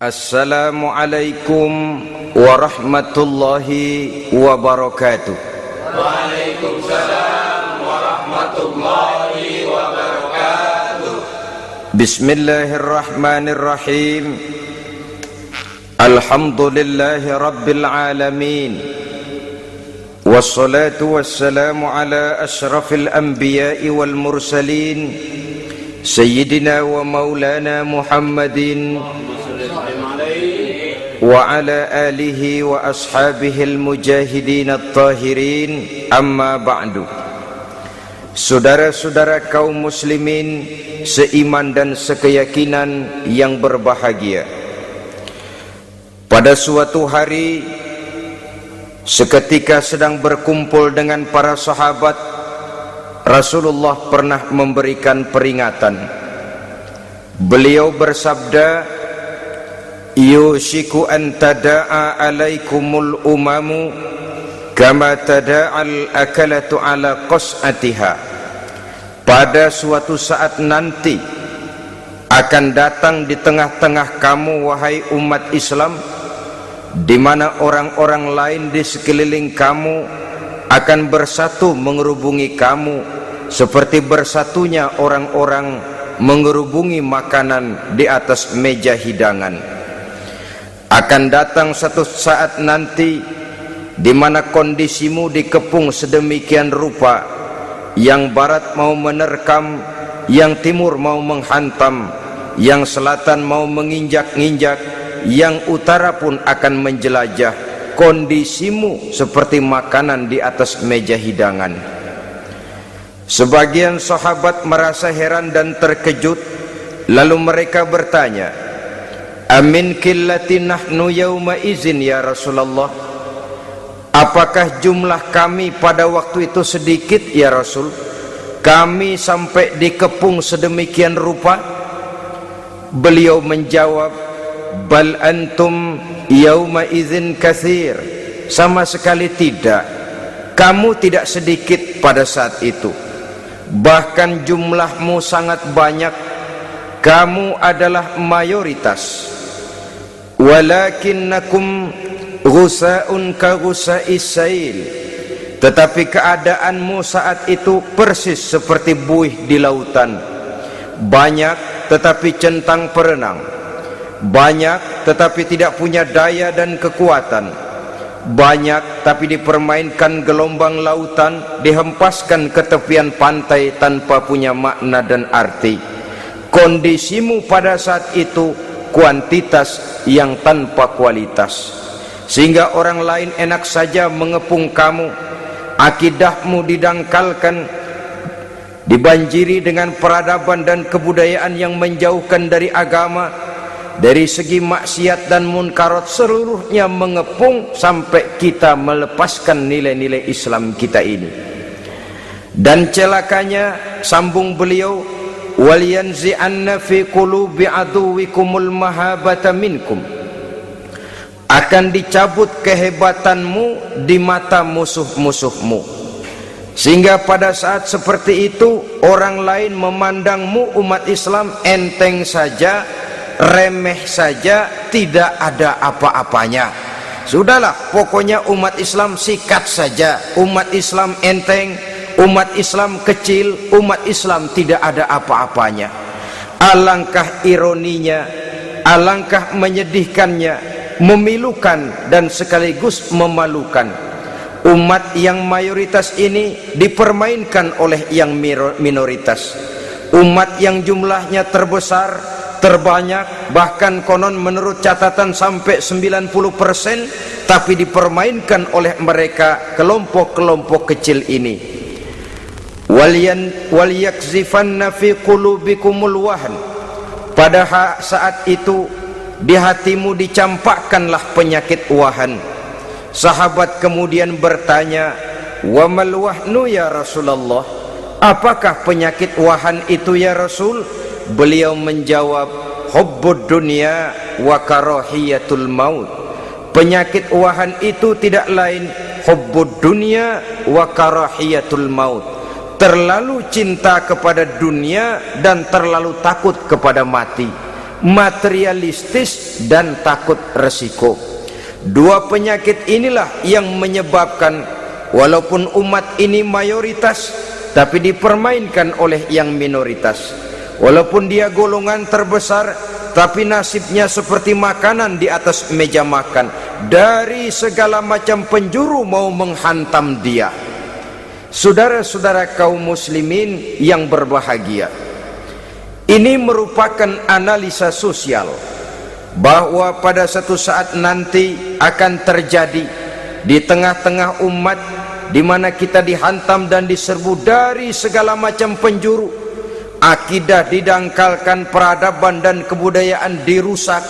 Assalamualaikum warahmatullahi wabarakatuh. Waalaikumsalam warahmatullahi wabarakatuh. Bismillahirrahmanirrahim. Alhamdulillahi rabbil alamin. Wassalatu wassalamu ala ashrafil anbiya'i wal mursalin, Sayyidina wa maulana Muhammadin wa ala alihi wa ashabihil mujahidin at-tahirin, amma ba'du. Saudara-saudara kaum muslimin seiman dan sekeyakinan yang berbahagia, pada suatu hari seketika sedang berkumpul dengan para sahabat, Rasulullah pernah memberikan peringatan. Beliau bersabda, yushiku an tada'a alaikumul umamu kama tada'al akalatu ala qas'atiha. Pada suatu saat nanti akan datang di tengah-tengah kamu, wahai umat Islam, di mana orang-orang lain di sekeliling kamu akan bersatu mengerubungi kamu seperti bersatunya orang-orang mengerubungi makanan di atas meja hidangan. Akan datang satu saat nanti di mana kondisimu dikepung sedemikian rupa, yang barat mau menerkam, yang timur mau menghantam, yang selatan mau menginjak-injak, yang utara pun akan menjelajah. Kondisimu seperti makanan di atas meja hidangan. Sebagian sahabat merasa heran dan terkejut, lalu mereka bertanya, amin qillati nahnu yauma izin ya Rasulullah, apakah jumlah kami pada waktu itu sedikit ya Rasul, kami sampai dikepung sedemikian rupa? Beliau menjawab, bal antum yauma izin katsir, sama sekali tidak, kamu tidak sedikit pada saat itu, bahkan jumlahmu sangat banyak, kamu adalah mayoritas. Walakinnakum ghusa'un ka ghusa'is sail, tetapi keadaanmu saat itu persis seperti buih di lautan, banyak tetapi centang perenang, banyak tetapi tidak punya daya dan kekuatan, banyak tapi dipermainkan gelombang lautan, dihempaskan ke tepian pantai tanpa punya makna dan arti. Kondisimu pada saat itu kuantitas yang tanpa kualitas, sehingga orang lain enak saja mengepung kamu. Akidahmu didangkalkan, dibanjiri dengan peradaban dan kebudayaan yang menjauhkan dari agama. Dari segi maksiat dan munkarat seluruhnya mengepung sampai kita melepaskan nilai-nilai Islam kita ini. Dan celakanya, sambung beliau, waliyanzi'anna fi qulubi aduwikumul mahabata minkum, akan dicabut kehebatanmu di mata musuh-musuhmu, sehingga pada saat seperti itu orang lain memandangmu umat Islam enteng saja, remeh saja, tidak ada apa-apanya. Sudahlah, pokoknya umat Islam sikat saja, umat Islam enteng, umat Islam kecil, umat Islam tidak ada apa-apanya. Alangkah ironinya, alangkah menyedihkannya, memilukan dan sekaligus memalukan. Umat yang mayoritas ini dipermainkan oleh yang minoritas. Umat yang jumlahnya terbesar, terbanyak, bahkan konon menurut catatan sampai 90%, tapi dipermainkan oleh mereka kelompok-kelompok kecil ini. Waliyakzifanna fi qulubikumul wahn, pada saat itu di hatimu dicampakkanlah penyakit wahan. Sahabat kemudian bertanya, wa mal wahnu ya Rasulullah, apakah penyakit wahan itu ya Rasul? Beliau menjawab, hubbud dunya wa karahiyatul maut. Penyakit wahan itu tidak lain hubbud dunya wa karahiyatul maut, terlalu cinta kepada dunia dan terlalu takut kepada mati. materialistis dan takut resiko. Dua penyakit inilah yang menyebabkan walaupun umat ini mayoritas tapi dipermainkan oleh yang minoritas. Walaupun dia golongan terbesar tapi nasibnya seperti makanan di atas meja makan. Dari segala macam penjuru mau menghantam dia. Saudara-saudara kaum muslimin yang berbahagia, ini merupakan analisa sosial bahwa pada satu saat nanti akan terjadi di tengah-tengah umat di mana kita dihantam dan diserbu dari segala macam penjuru. Akidah didangkalkan, peradaban dan kebudayaan dirusak,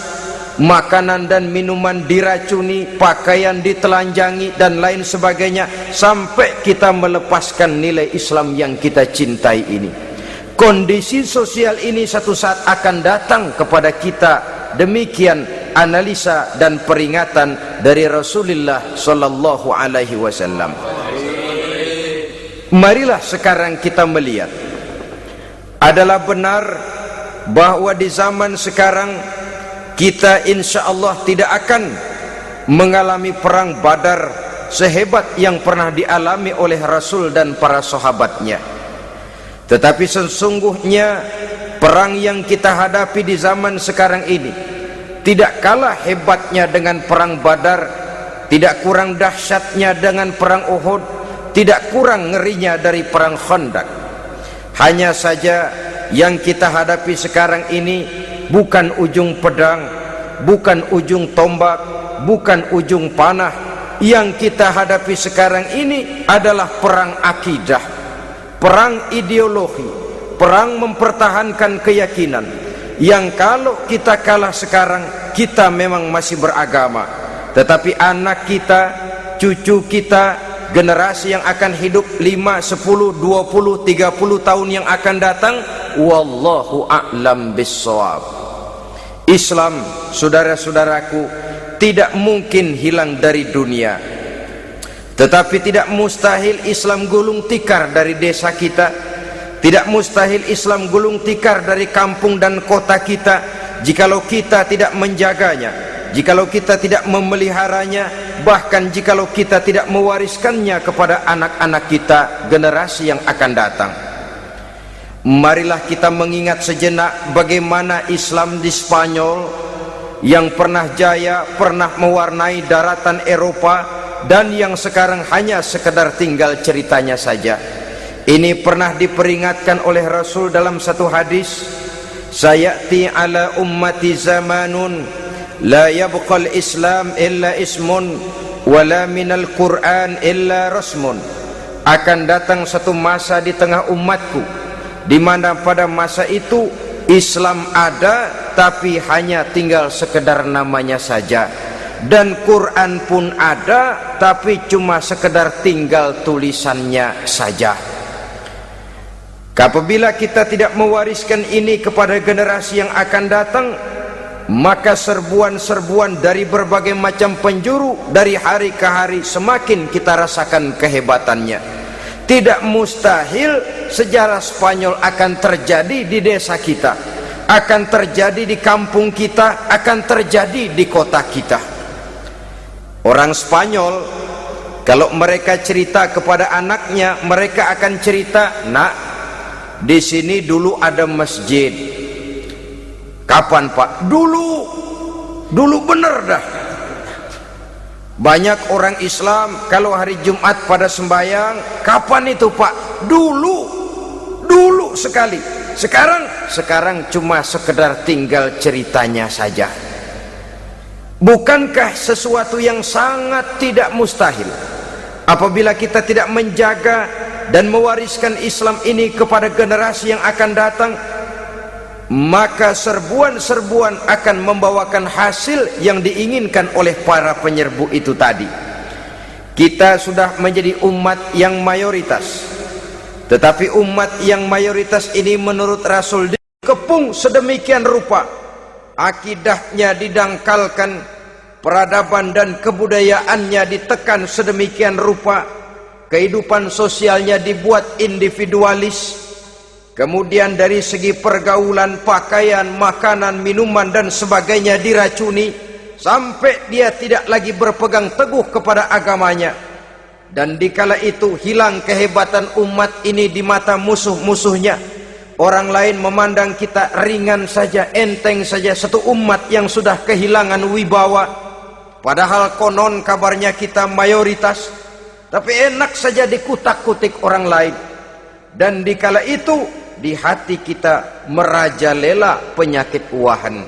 makanan dan minuman diracuni, pakaian ditelanjangi dan lain sebagainya, sampai kita melepaskan nilai Islam yang kita cintai ini. Kondisi sosial ini satu saat akan datang kepada kita. Demikian analisa dan peringatan dari Rasulullah sallallahu alaihi wasallam. Marilah sekarang kita melihat, adalah benar bahwa di zaman sekarang kita insya Allah tidak akan mengalami perang Badar sehebat yang pernah dialami oleh Rasul dan para sahabatnya. Tetapi sesungguhnya perang yang kita hadapi di zaman sekarang ini tidak kalah hebatnya dengan perang Badar, tidak kurang dahsyatnya dengan perang Uhud, tidak kurang ngerinya dari perang Khandaq. Hanya saja yang kita hadapi sekarang ini bukan ujung pedang, bukan ujung tombak, bukan ujung panah. Yang kita hadapi sekarang ini adalah perang akidah, perang ideologi, perang mempertahankan keyakinan. Yang kalau kita kalah sekarang, kita memang masih beragama, tetapi anak kita, cucu kita, generasi yang akan hidup 5, 10, 20, 30 tahun yang akan datang, wallahu a'lam bissawab. Islam, saudara-saudaraku, tidak mungkin hilang dari dunia, tetapi tidak mustahil Islam gulung tikar dari desa kita, tidak mustahil Islam gulung tikar dari kampung dan kota kita, jikalau kita tidak menjaganya, jikalau kita tidak memeliharanya, bahkan jikalau kita tidak mewariskannya kepada anak-anak kita, generasi yang akan datang. Marilah kita mengingat sejenak bagaimana Islam di Spanyol yang pernah jaya, pernah mewarnai daratan Eropa, dan yang sekarang hanya sekedar tinggal ceritanya saja. Ini pernah diperingatkan oleh Rasul dalam satu hadis, sayati ala ummati zamanun la yabqal Islam illa ismun wala minal Quran illa rasmun. Akan datang satu masa di tengah umatku di mana pada masa itu Islam ada tapi hanya tinggal sekedar namanya saja, dan Quran pun ada tapi cuma sekedar tinggal tulisannya saja. Apabila kita tidak mewariskan ini kepada generasi yang akan datang, maka serbuan-serbuan dari berbagai macam penjuru dari hari ke hari semakin kita rasakan kehebatannya. Tidak mustahil sejarah Spanyol akan terjadi di desa kita, akan terjadi di kampung kita, akan terjadi di kota kita. Orang Spanyol kalau mereka cerita kepada anaknya, mereka akan cerita, nak, di sini dulu ada masjid. Kapan Pak? Dulu bener dah. Banyak orang Islam kalau hari Jumat pada sembahyang, kapan itu Pak? Dulu sekali. Sekarang cuma sekedar tinggal ceritanya saja. Bukankah sesuatu yang sangat tidak mustahil apabila kita tidak menjaga dan mewariskan Islam ini kepada generasi yang akan datang, maka serbuan-serbuan akan membawakan hasil yang diinginkan oleh para penyerbu itu tadi. Kita sudah menjadi umat yang mayoritas, tetapi umat yang mayoritas ini menurut Rasul dikepung sedemikian rupa, akidahnya didangkalkan, peradaban dan kebudayaannya ditekan sedemikian rupa, kehidupan sosialnya dibuat individualis, kemudian dari segi pergaulan, pakaian, makanan, minuman dan sebagainya diracuni, sampai dia tidak lagi berpegang teguh kepada agamanya. Dan dikala itu hilang kehebatan umat ini di mata musuh-musuhnya. Orang lain memandang kita ringan saja, enteng saja, satu umat yang sudah kehilangan wibawa. Padahal konon kabarnya kita mayoritas, tapi enak saja dikutak-kutik orang lain. Dan dikala itu di hati kita merajalela penyakit uahan.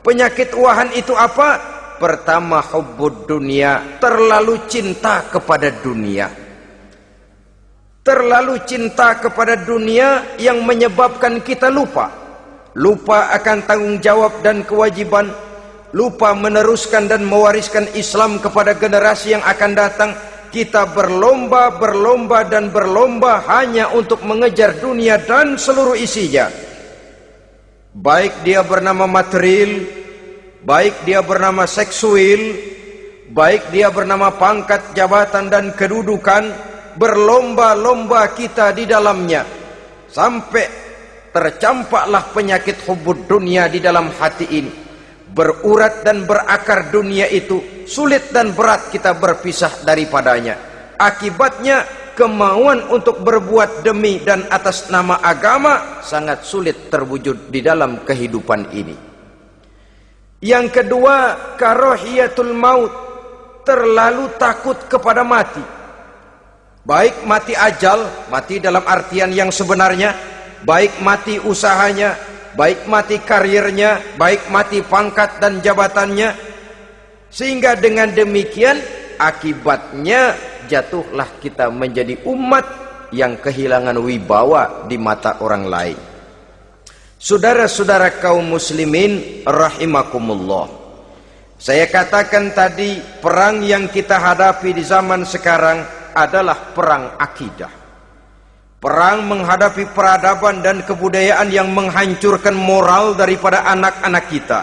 Penyakit uahan itu apa? Pertama, hubbud dunia, terlalu cinta kepada dunia. Terlalu cinta kepada dunia yang menyebabkan kita lupa akan tanggung jawab dan kewajiban, lupa meneruskan dan mewariskan Islam kepada generasi yang akan datang. Kita berlomba hanya untuk mengejar dunia dan seluruh isinya, baik dia bernama material, baik dia bernama seksual, baik dia bernama pangkat, jabatan dan kedudukan. Berlomba-lomba kita di dalamnya sampai tercampaklah penyakit hubbud dunia di dalam hati ini. Berurat dan berakar dunia itu, sulit dan berat kita berpisah daripadanya. Akibatnya kemauan untuk berbuat demi dan atas nama agama sangat sulit terwujud di dalam kehidupan ini. Yang kedua, karahiyatul maut, terlalu takut kepada mati. Baik mati ajal, mati dalam artian yang sebenarnya, baik mati usahanya, baik mati karirnya, baik mati pangkat dan jabatannya. Sehingga dengan demikian akibatnya jatuhlah kita menjadi umat yang kehilangan wibawa di mata orang lain. Saudara-saudara kaum muslimin rahimakumullah, saya katakan tadi, perang yang kita hadapi di zaman sekarang adalah perang akidah. Perang menghadapi peradaban dan kebudayaan yang menghancurkan moral daripada anak-anak kita.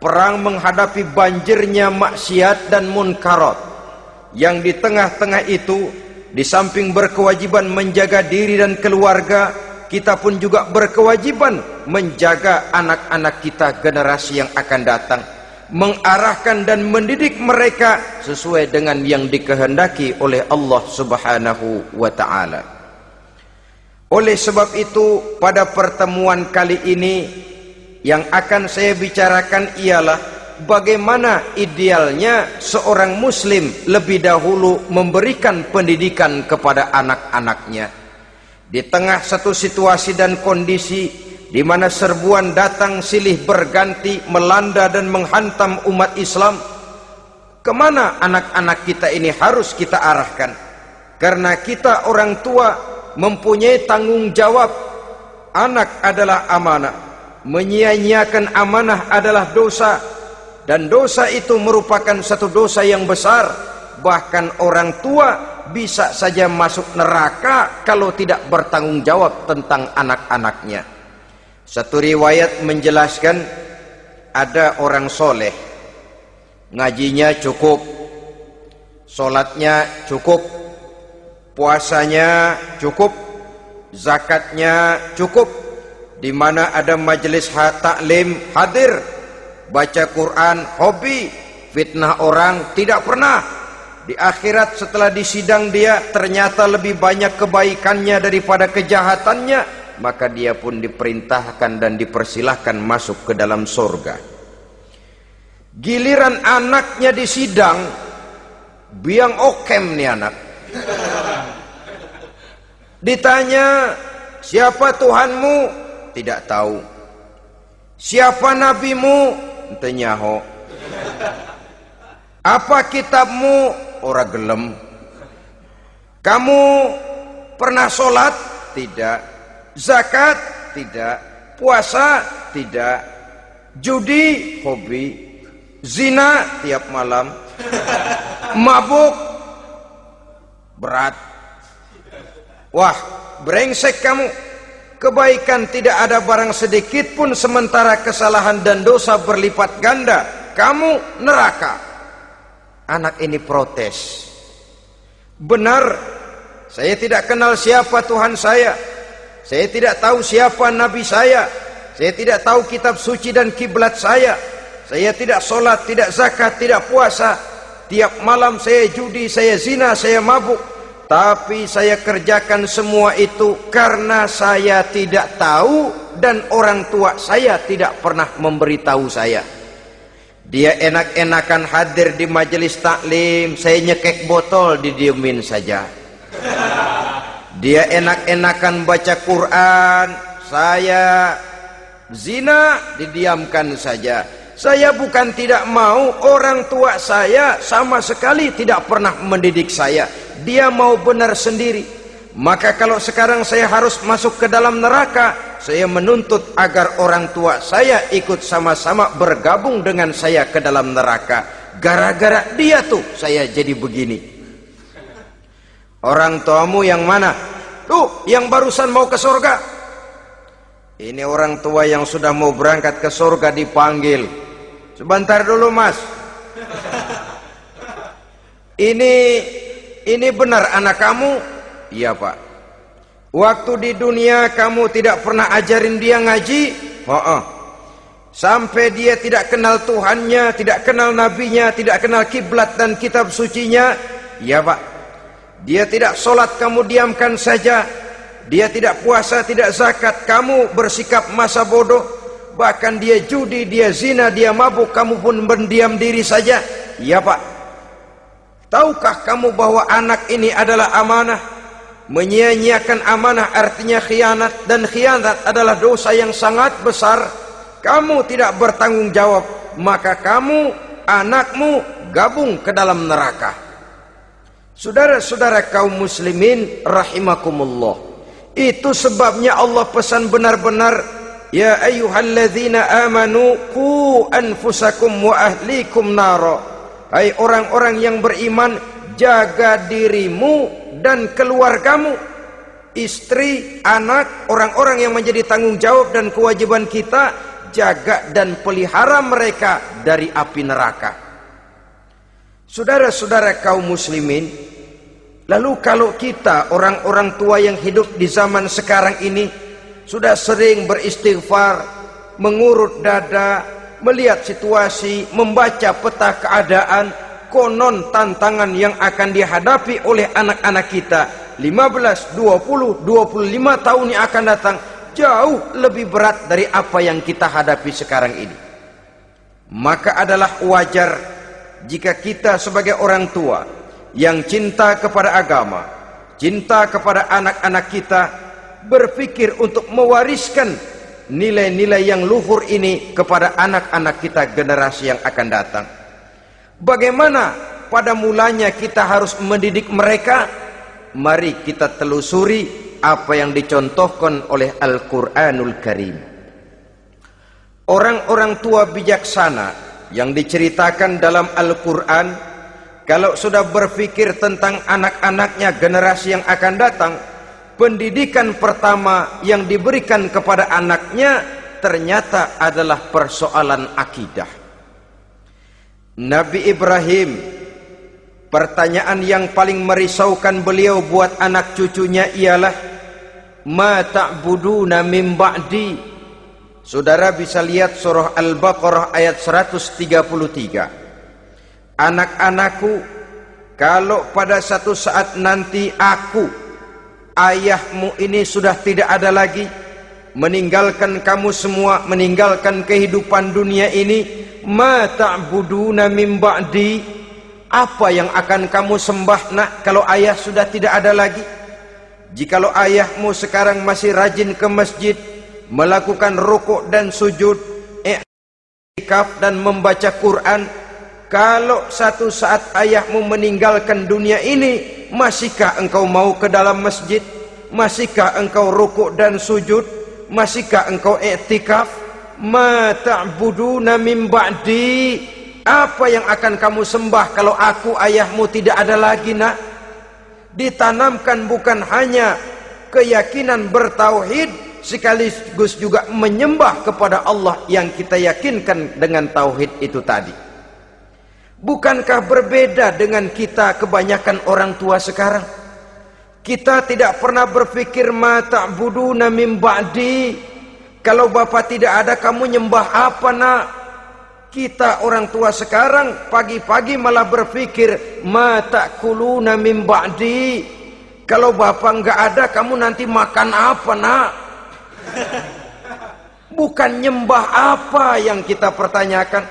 Perang menghadapi banjirnya maksiat dan munkarat. Yang di tengah-tengah itu, di samping berkewajiban menjaga diri dan keluarga, kita pun juga berkewajiban menjaga anak-anak kita, generasi yang akan datang, mengarahkan dan mendidik mereka sesuai dengan yang dikehendaki oleh Allah Subhanahu wa ta'ala. Oleh sebab itu, pada pertemuan kali ini yang akan saya bicarakan ialah bagaimana idealnya seorang muslim lebih dahulu memberikan pendidikan kepada anak-anaknya. Di tengah satu situasi dan kondisi di mana serbuan datang silih berganti melanda dan menghantam umat Islam, kemana anak-anak kita ini harus kita arahkan? Karena kita orang tua mempunyai tanggung jawab. Anak adalah amanah, menyia-nyiakan amanah adalah dosa, dan dosa itu merupakan satu dosa yang besar. Bahkan orang tua bisa saja masuk neraka kalau tidak bertanggung jawab tentang anak-anaknya. Satu riwayat menjelaskan ada orang soleh, ngajinya cukup, sholatnya cukup, puasanya cukup, zakatnya cukup, di mana ada majelis taklim hadir, baca Quran hobi, fitnah orang tidak pernah. Di akhirat setelah disidang dia ternyata lebih banyak kebaikannya daripada kejahatannya, maka dia pun diperintahkan dan dipersilahkan masuk ke dalam surga. Giliran anaknya disidang, biang okem nih anak. Ditanya, siapa Tuhanmu? Tidak tahu. Siapa nabimu? Ente nyaho. Apa kitabmu? Ora gelem. Kamu pernah sholat? Tidak. Zakat? Tidak. Puasa? Tidak. Judi? Hobi. Zina? Tiap malam. Mabuk? Berat. Wah, brengsek kamu. Kebaikan tidak ada barang sedikit pun, sementara kesalahan dan dosa berlipat ganda. Kamu neraka. Anak ini protes. Benar, saya tidak kenal siapa Tuhan saya. Saya tidak tahu siapa nabi saya. Saya tidak tahu kitab suci dan kiblat saya. Saya tidak sholat, tidak zakat, tidak puasa. Tiap malam saya judi, saya zina, saya mabuk. Tapi saya kerjakan semua itu karena saya tidak tahu dan orang tua saya tidak pernah memberitahu saya. Dia enak-enakan hadir di majelis taklim, saya nyekek botol, didiemin saja. Dia enak-enakan baca Quran, saya zina, didiamkan saja. Saya bukan tidak mau, orang tua saya sama sekali tidak pernah mendidik saya. Dia mau benar sendiri. Maka kalau sekarang saya harus masuk ke dalam neraka, saya menuntut agar orang tua saya ikut sama-sama bergabung dengan saya ke dalam neraka. Gara-gara dia tuh saya jadi begini. Orang tuamu yang mana? Tuh, yang barusan mau ke surga. Ini orang tua yang sudah mau berangkat ke surga dipanggil. Sebentar dulu mas. Ini benar anak kamu? Iya pak. Waktu di dunia kamu tidak pernah ajarin dia ngaji? Sampai dia tidak kenal Tuhannya, tidak kenal nabinya, tidak kenal kiblat dan kitab sucinya? Iya pak. Dia tidak sholat, kamu diamkan saja. Dia tidak puasa, tidak zakat, kamu bersikap masa bodoh. Bahkan dia judi, dia zina, dia mabuk, kamu pun berdiam diri saja. Iya pak. Tahukah kamu bahwa anak ini adalah amanah? Menyia-nyiakan amanah artinya khianat, dan khianat adalah dosa yang sangat besar. Kamu tidak bertanggung jawab, maka kamu, anakmu gabung ke dalam neraka. Saudara-saudara kaum muslimin rahimakumullah, itu sebabnya Allah pesan benar-benar, ya ayyuhalladzina amanu qu anfusakum wa ahlikum nara. Hai orang-orang yang beriman, jaga dirimu dan keluargamu, istri, anak, orang-orang yang menjadi tanggung jawab dan kewajiban kita, jaga dan pelihara mereka dari api neraka. Saudara-saudara kaum muslimin, lalu kalau kita orang-orang tua yang hidup di zaman sekarang ini sudah sering beristighfar, mengurut dada, melihat situasi, membaca peta keadaan, konon tantangan yang akan dihadapi oleh anak-anak kita 15, 20, 25 tahun yang akan datang jauh lebih berat dari apa yang kita hadapi sekarang ini. Maka adalah wajar jika kita sebagai orang tua yang cinta kepada agama, cinta kepada anak-anak kita, berpikir untuk mewariskan nilai-nilai yang luhur ini kepada anak-anak kita generasi yang akan datang. Bagaimana pada mulanya kita harus mendidik mereka? Mari kita telusuri apa yang dicontohkan oleh Al-Quranul Karim. Orang-orang tua bijaksana yang diceritakan dalam Al-Quran, kalau sudah berpikir tentang anak-anaknya generasi yang akan datang, pendidikan pertama yang diberikan kepada anaknya ternyata adalah persoalan akidah. Nabi Ibrahim, pertanyaan yang paling merisaukan beliau buat anak cucunya ialah, ma ta'buduna min ba'di. Saudara bisa lihat surah Al-Baqarah ayat 133. Anak-anakku, kalau pada satu saat nanti aku, ayahmu ini sudah tidak ada lagi, meninggalkan kamu semua, meninggalkan kehidupan dunia ini, ma ta'buduna min ba'di, apa yang akan kamu sembah nak kalau ayah sudah tidak ada lagi? Jikalau ayahmu sekarang masih rajin ke masjid, melakukan rukuk dan sujud, i'tikaf dan membaca Quran, kalau satu saat ayahmu meninggalkan dunia ini, masihkah engkau mau ke dalam masjid? Masihkah engkau rukuk dan sujud? Masihkah engkau i'tikaf? Ma ta'buduna min ba'di, apa yang akan kamu sembah kalau aku ayahmu tidak ada lagi nak? Ditanamkan bukan hanya keyakinan bertauhid, sekaligus juga menyembah kepada Allah yang kita yakinkan dengan tauhid itu tadi. Bukankah berbeda dengan kita kebanyakan orang tua sekarang? Kita tidak pernah berpikir ma ta'buduna min ba'di. Kalau bapak tidak ada, kamu nyembah apa nak? Kita orang tua sekarang pagi-pagi malah berpikir ma ta'kuluna min ba'di. Kalau bapak enggak ada, kamu nanti makan apa nak? Bukan nyembah apa yang kita pertanyakan,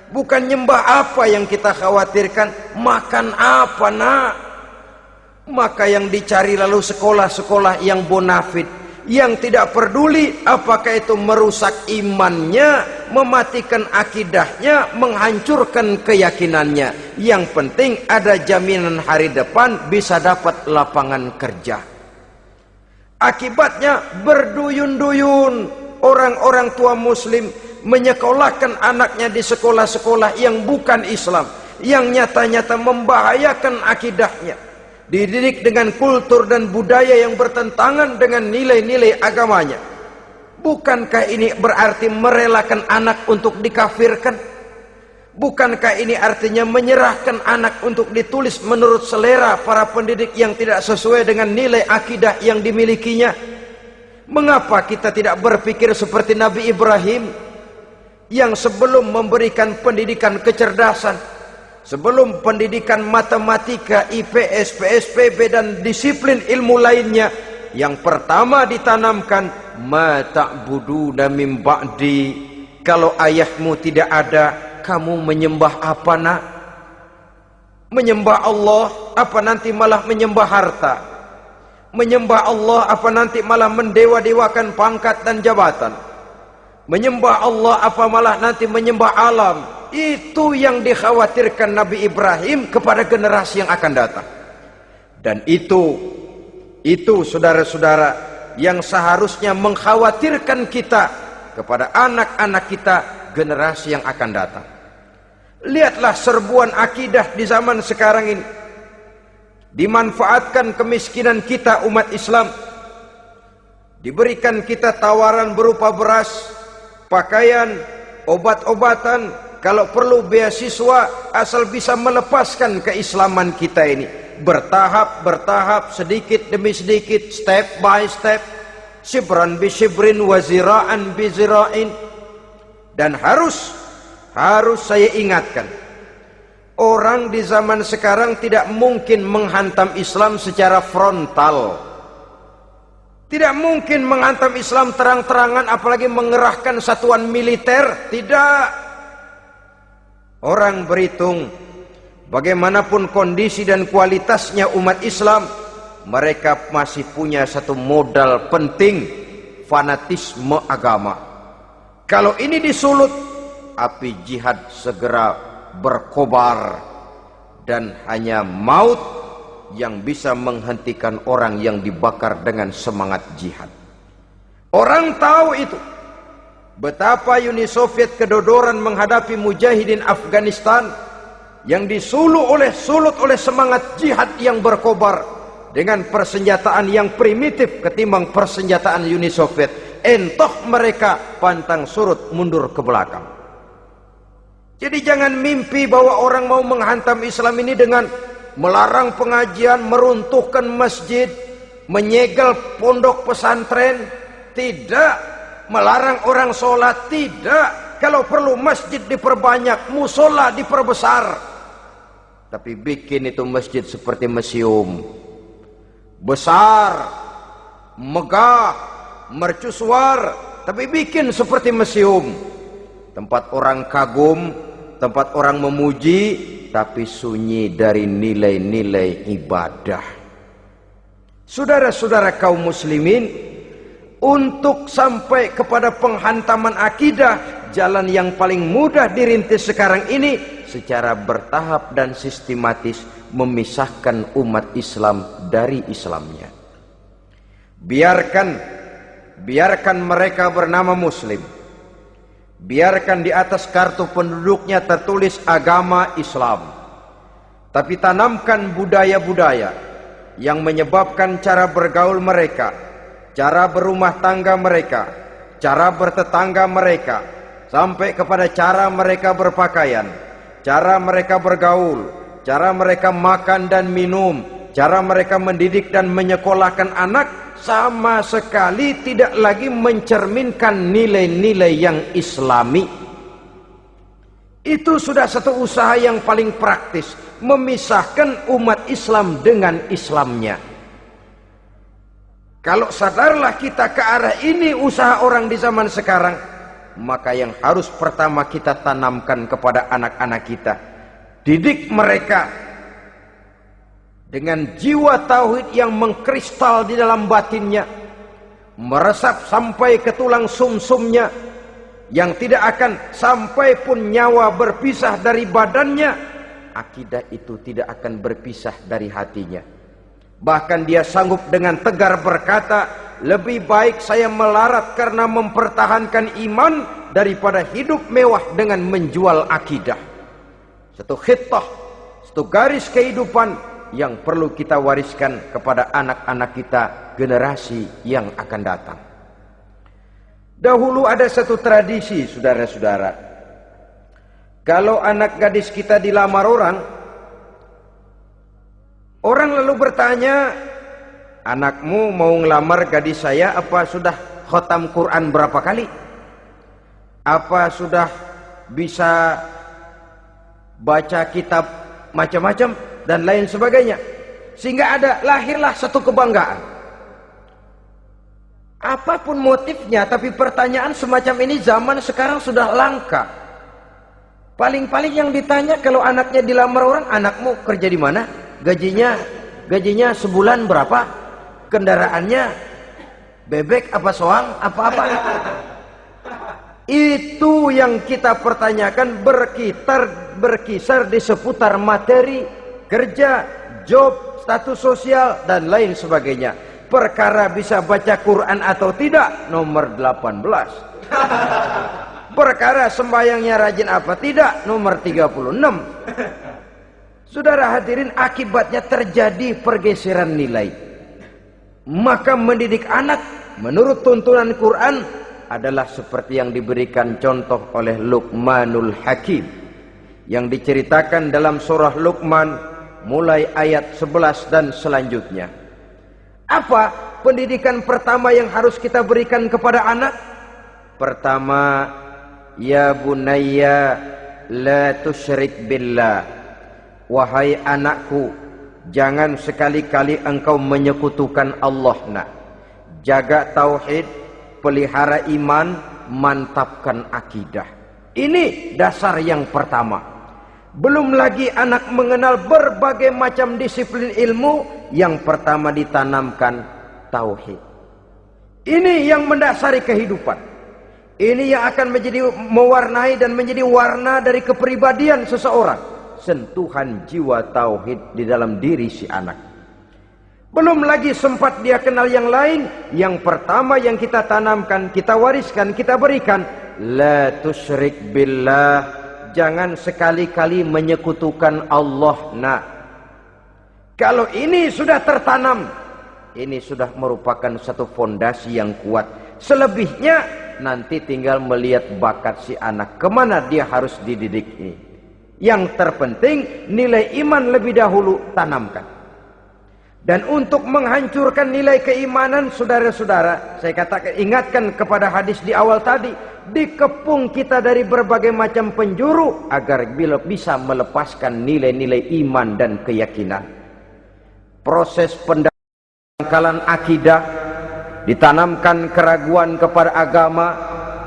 bukan nyembah apa yang kita khawatirkan, makan apa nak? Maka yang dicari lalu sekolah-sekolah yang bonafit, yang tidak peduli apakah itu merusak imannya, mematikan akidahnya, menghancurkan keyakinannya. Yang penting ada jaminan hari depan bisa dapat lapangan kerja. Akibatnya berduyun-duyun orang-orang tua muslim menyekolahkan anaknya di sekolah-sekolah yang bukan Islam, yang nyata-nyata membahayakan akidahnya. Dididik dengan kultur dan budaya yang bertentangan dengan nilai-nilai agamanya. Bukankah ini berarti merelakan anak untuk dikafirkan? Bukankah ini artinya menyerahkan anak untuk ditulis menurut selera para pendidik yang tidak sesuai dengan nilai akidah yang dimilikinya? Mengapa kita tidak berpikir seperti Nabi Ibrahim yang sebelum memberikan pendidikan kecerdasan, sebelum pendidikan matematika, IPS, PSPB dan disiplin ilmu lainnya, yang pertama ditanamkan ma ta'buduna min ba'di. Kalau ayahmu tidak ada, kamu menyembah apa nak? Menyembah Allah apa nanti malah menyembah harta? Menyembah Allah apa nanti malah mendewa-dewakan pangkat dan jabatan? Menyembah Allah apa malah nanti menyembah alam? Itu yang dikhawatirkan Nabi Ibrahim kepada generasi yang akan datang. Dan itu saudara-saudara yang seharusnya mengkhawatirkan kita kepada anak-anak kita, generasi yang akan datang. Lihatlah serbuan akidah di zaman sekarang ini. Dimanfaatkan kemiskinan kita umat Islam. Diberikan kita tawaran berupa beras, pakaian, obat-obatan, kalau perlu beasiswa, asal bisa melepaskan keislaman kita ini. Bertahap, sedikit demi sedikit, step by step, shibran bi shibrin wa zira'an bi zira'in. Dan harus saya ingatkan, orang di zaman sekarang tidak mungkin menghantam Islam secara frontal. Tidak mungkin menghantam Islam terang-terangan, apalagi mengerahkan satuan militer. Tidak. Orang berhitung bagaimanapun kondisi dan kualitasnya umat Islam, mereka masih punya satu modal penting, fanatisme agama. Kalau ini disulut, api jihad segera berkobar, dan hanya maut yang bisa menghentikan orang yang dibakar dengan semangat jihad. Orang tahu itu. Betapa Uni Soviet kedodoran menghadapi mujahidin Afghanistan yang disulut oleh semangat jihad yang berkobar dengan persenjataan yang primitif ketimbang persenjataan Uni Soviet. Entah mereka pantang surut mundur ke belakang. Jadi jangan mimpi bahwa orang mau menghantam Islam ini dengan melarang pengajian, meruntuhkan masjid, menyegel pondok pesantren. Tidak. Melarang orang sholat, tidak. Kalau perlu masjid diperbanyak, musola diperbesar. Tapi bikin itu masjid seperti museum, besar, megah, mercusuar, tapi bikin seperti museum. Tempat orang kagum, tempat orang memuji, tapi sunyi dari nilai-nilai ibadah. Saudara-saudara kaum muslimin, untuk sampai kepada penghantaman akidah, jalan yang paling mudah dirintis sekarang ini secara bertahap dan sistematis, memisahkan umat Islam dari Islamnya. Biarkan mereka bernama Muslim. Biarkan di atas kartu penduduknya tertulis agama Islam. Tapi tanamkan budaya-budaya yang menyebabkan cara bergaul mereka, cara berumah tangga mereka, cara bertetangga mereka, sampai kepada cara mereka berpakaian, cara mereka bergaul, cara mereka makan dan minum, cara mereka mendidik dan menyekolahkan anak sama sekali tidak lagi mencerminkan nilai-nilai yang islami. Itu sudah satu usaha yang paling praktis, memisahkan umat Islam dengan Islamnya. Kalau sadarlah kita ke arah ini usaha orang di zaman sekarang, maka yang harus pertama kita tanamkan kepada anak-anak kita, didik mereka dengan jiwa tauhid yang mengkristal di dalam batinnya, meresap sampai ke tulang sumsumnya, yang tidak akan sampai pun nyawa berpisah dari badannya, akidah itu tidak akan berpisah dari hatinya. Bahkan dia sanggup dengan tegar berkata, lebih baik saya melarat karena mempertahankan iman daripada hidup mewah dengan menjual akidah. Satu khittah, satu garis kehidupan yang perlu kita wariskan kepada anak-anak kita, generasi yang akan datang. Dahulu ada satu tradisi, saudara-saudara. Kalau anak gadis kita dilamar orang lalu bertanya, anakmu mau ngelamar gadis saya, apa sudah khatam Quran berapa kali? Apa sudah bisa baca kitab macam-macam dan lain sebagainya? Sehingga lahirlah satu kebanggaan. Apapun motifnya, tapi pertanyaan semacam ini zaman sekarang sudah langka. Paling-paling yang ditanya kalau anaknya dilamar orang, anakmu kerja di mana? Gajinya sebulan berapa? Kendaraannya bebek apa soang? Apa-apa? Itu yang kita pertanyakan, berkisar di seputar materi, kerja, job, status sosial, dan lain sebagainya. Perkara bisa baca Quran atau tidak, nomor 18. Perkara sembahyangnya rajin apa tidak, nomor 36. Saudara hadirin, akibatnya terjadi pergeseran nilai. Maka mendidik anak menurut tuntunan Quran adalah seperti yang diberikan contoh oleh Luqmanul Hakim, yang diceritakan dalam surah Luqman mulai ayat 11 dan selanjutnya. Apa pendidikan pertama yang harus kita berikan kepada anak? Pertama, ya bunayya la tusyrik billah. Wahai anakku, jangan sekali-kali engkau menyekutukan Allah. Jaga tauhid, pelihara iman, mantapkan akidah. Ini dasar yang pertama. Belum lagi anak mengenal berbagai macam disiplin ilmu, yang pertama ditanamkan tauhid. Ini yang mendasari kehidupan. Ini yang akan mewarnai dan menjadi warna dari kepribadian seseorang. Sentuhan jiwa tauhid di dalam diri si anak. Belum lagi sempat dia kenal yang lain. Yang pertama yang kita tanamkan, kita wariskan, kita berikan, la tusyrik billah. Jangan sekali-kali menyekutukan Allah. Kalau ini sudah tertanam, ini sudah merupakan satu fondasi yang kuat. Selebihnya nanti tinggal melihat bakat si anak, kemana dia harus dididik ini. Yang terpenting nilai iman lebih dahulu tanamkan. Dan untuk menghancurkan nilai keimanan, saudara-saudara, saya katakan, ingatkan kepada hadis di awal tadi, dikepung kita dari berbagai macam penjuru agar bisa melepaskan nilai-nilai iman dan keyakinan. Proses pendangkalan akidah, ditanamkan keraguan kepada agama,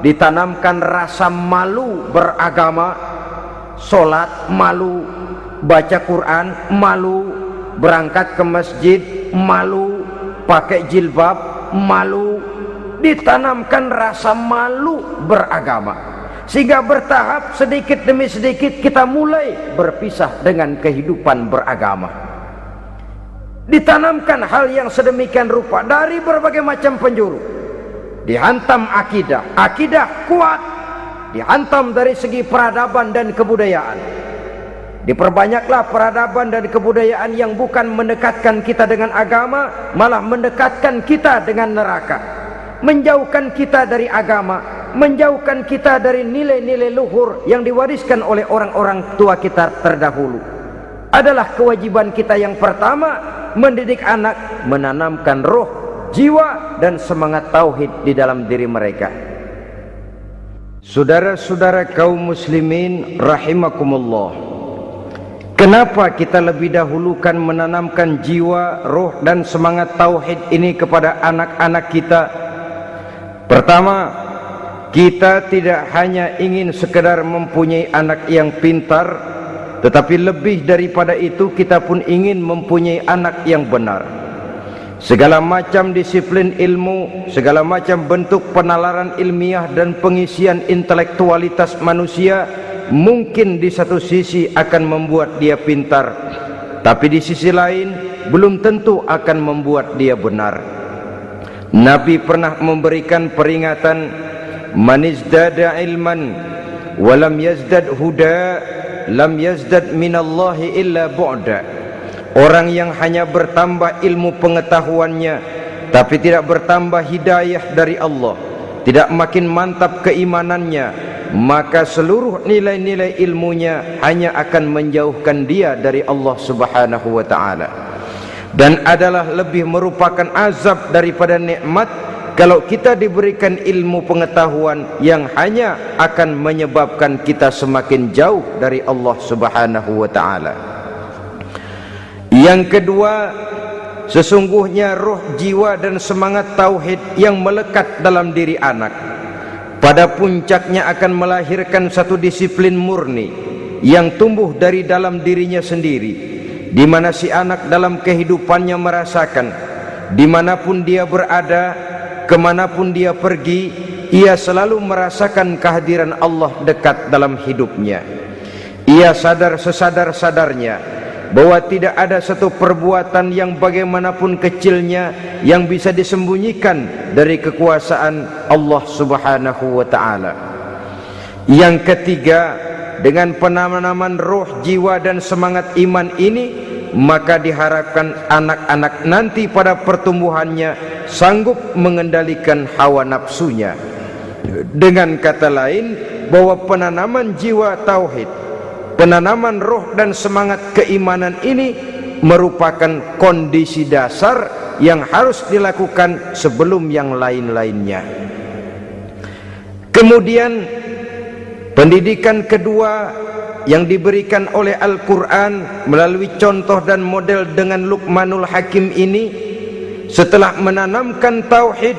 ditanamkan rasa malu beragama, sholat malu, baca Quran malu, berangkat ke masjid malu, pakai jilbab malu. Ditanamkan rasa malu beragama, sehingga bertahap sedikit demi sedikit kita mulai berpisah dengan kehidupan beragama. Ditanamkan hal yang sedemikian rupa dari berbagai macam penjuru. Dihantam akidah, akidah kuat, dihantam dari segi peradaban dan kebudayaan. Diperbanyaklah peradaban dan kebudayaan yang bukan mendekatkan kita dengan agama, malah mendekatkan kita dengan neraka. Menjauhkan kita dari agama, menjauhkan kita dari nilai-nilai luhur yang diwariskan oleh orang-orang tua kita terdahulu. Adalah kewajiban kita yang pertama mendidik anak, menanamkan roh, jiwa dan semangat tauhid di dalam diri mereka. Saudara-saudara kaum muslimin rahimakumullah, kenapa kita lebih dahulukan menanamkan jiwa, roh dan semangat tauhid ini kepada anak-anak kita? Pertama, kita tidak hanya ingin sekedar mempunyai anak yang pintar, tetapi lebih daripada itu kita pun ingin mempunyai anak yang benar. Segala macam disiplin ilmu, segala macam bentuk penalaran ilmiah dan pengisian intelektualitas manusia mungkin di satu sisi akan membuat dia pintar, tapi di sisi lain belum tentu akan membuat dia benar. Nabi pernah memberikan peringatan, man izdada ilman walam yazdad huda lam yazdad minallahi illa bu'da. Orang yang hanya bertambah ilmu pengetahuannya tapi tidak bertambah hidayah dari Allah, tidak makin mantap keimanannya, maka seluruh nilai-nilai ilmunya hanya akan menjauhkan dia dari Allah Subhanahu wa ta'ala. Dan adalah lebih merupakan azab daripada nikmat kalau kita diberikan ilmu pengetahuan yang hanya akan menyebabkan kita semakin jauh dari Allah Subhanahu wa ta'ala. Yang kedua, sesungguhnya roh, jiwa dan semangat tauhid yang melekat dalam diri anak pada puncaknya akan melahirkan satu disiplin murni yang tumbuh dari dalam dirinya sendiri, di mana si anak dalam kehidupannya merasakan dimanapun dia berada, kemanapun dia pergi, ia selalu merasakan kehadiran Allah dekat dalam hidupnya. Ia sadar sesadar-sadarnya bahwa tidak ada satu perbuatan yang bagaimanapun kecilnya yang bisa disembunyikan dari kekuasaan Allah Subhanahu wa ta'ala. Yang ketiga, dengan penanaman roh, jiwa dan semangat iman ini, maka diharapkan anak-anak nanti pada pertumbuhannya sanggup mengendalikan hawa nafsunya. Dengan kata lain, bahwa penanaman jiwa tauhid, penanaman roh dan semangat keimanan ini merupakan kondisi dasar yang harus dilakukan sebelum yang lain-lainnya. Kemudian pendidikan kedua yang diberikan oleh Al-Quran melalui contoh dan model dengan Luqmanul Hakim ini, setelah menanamkan tauhid,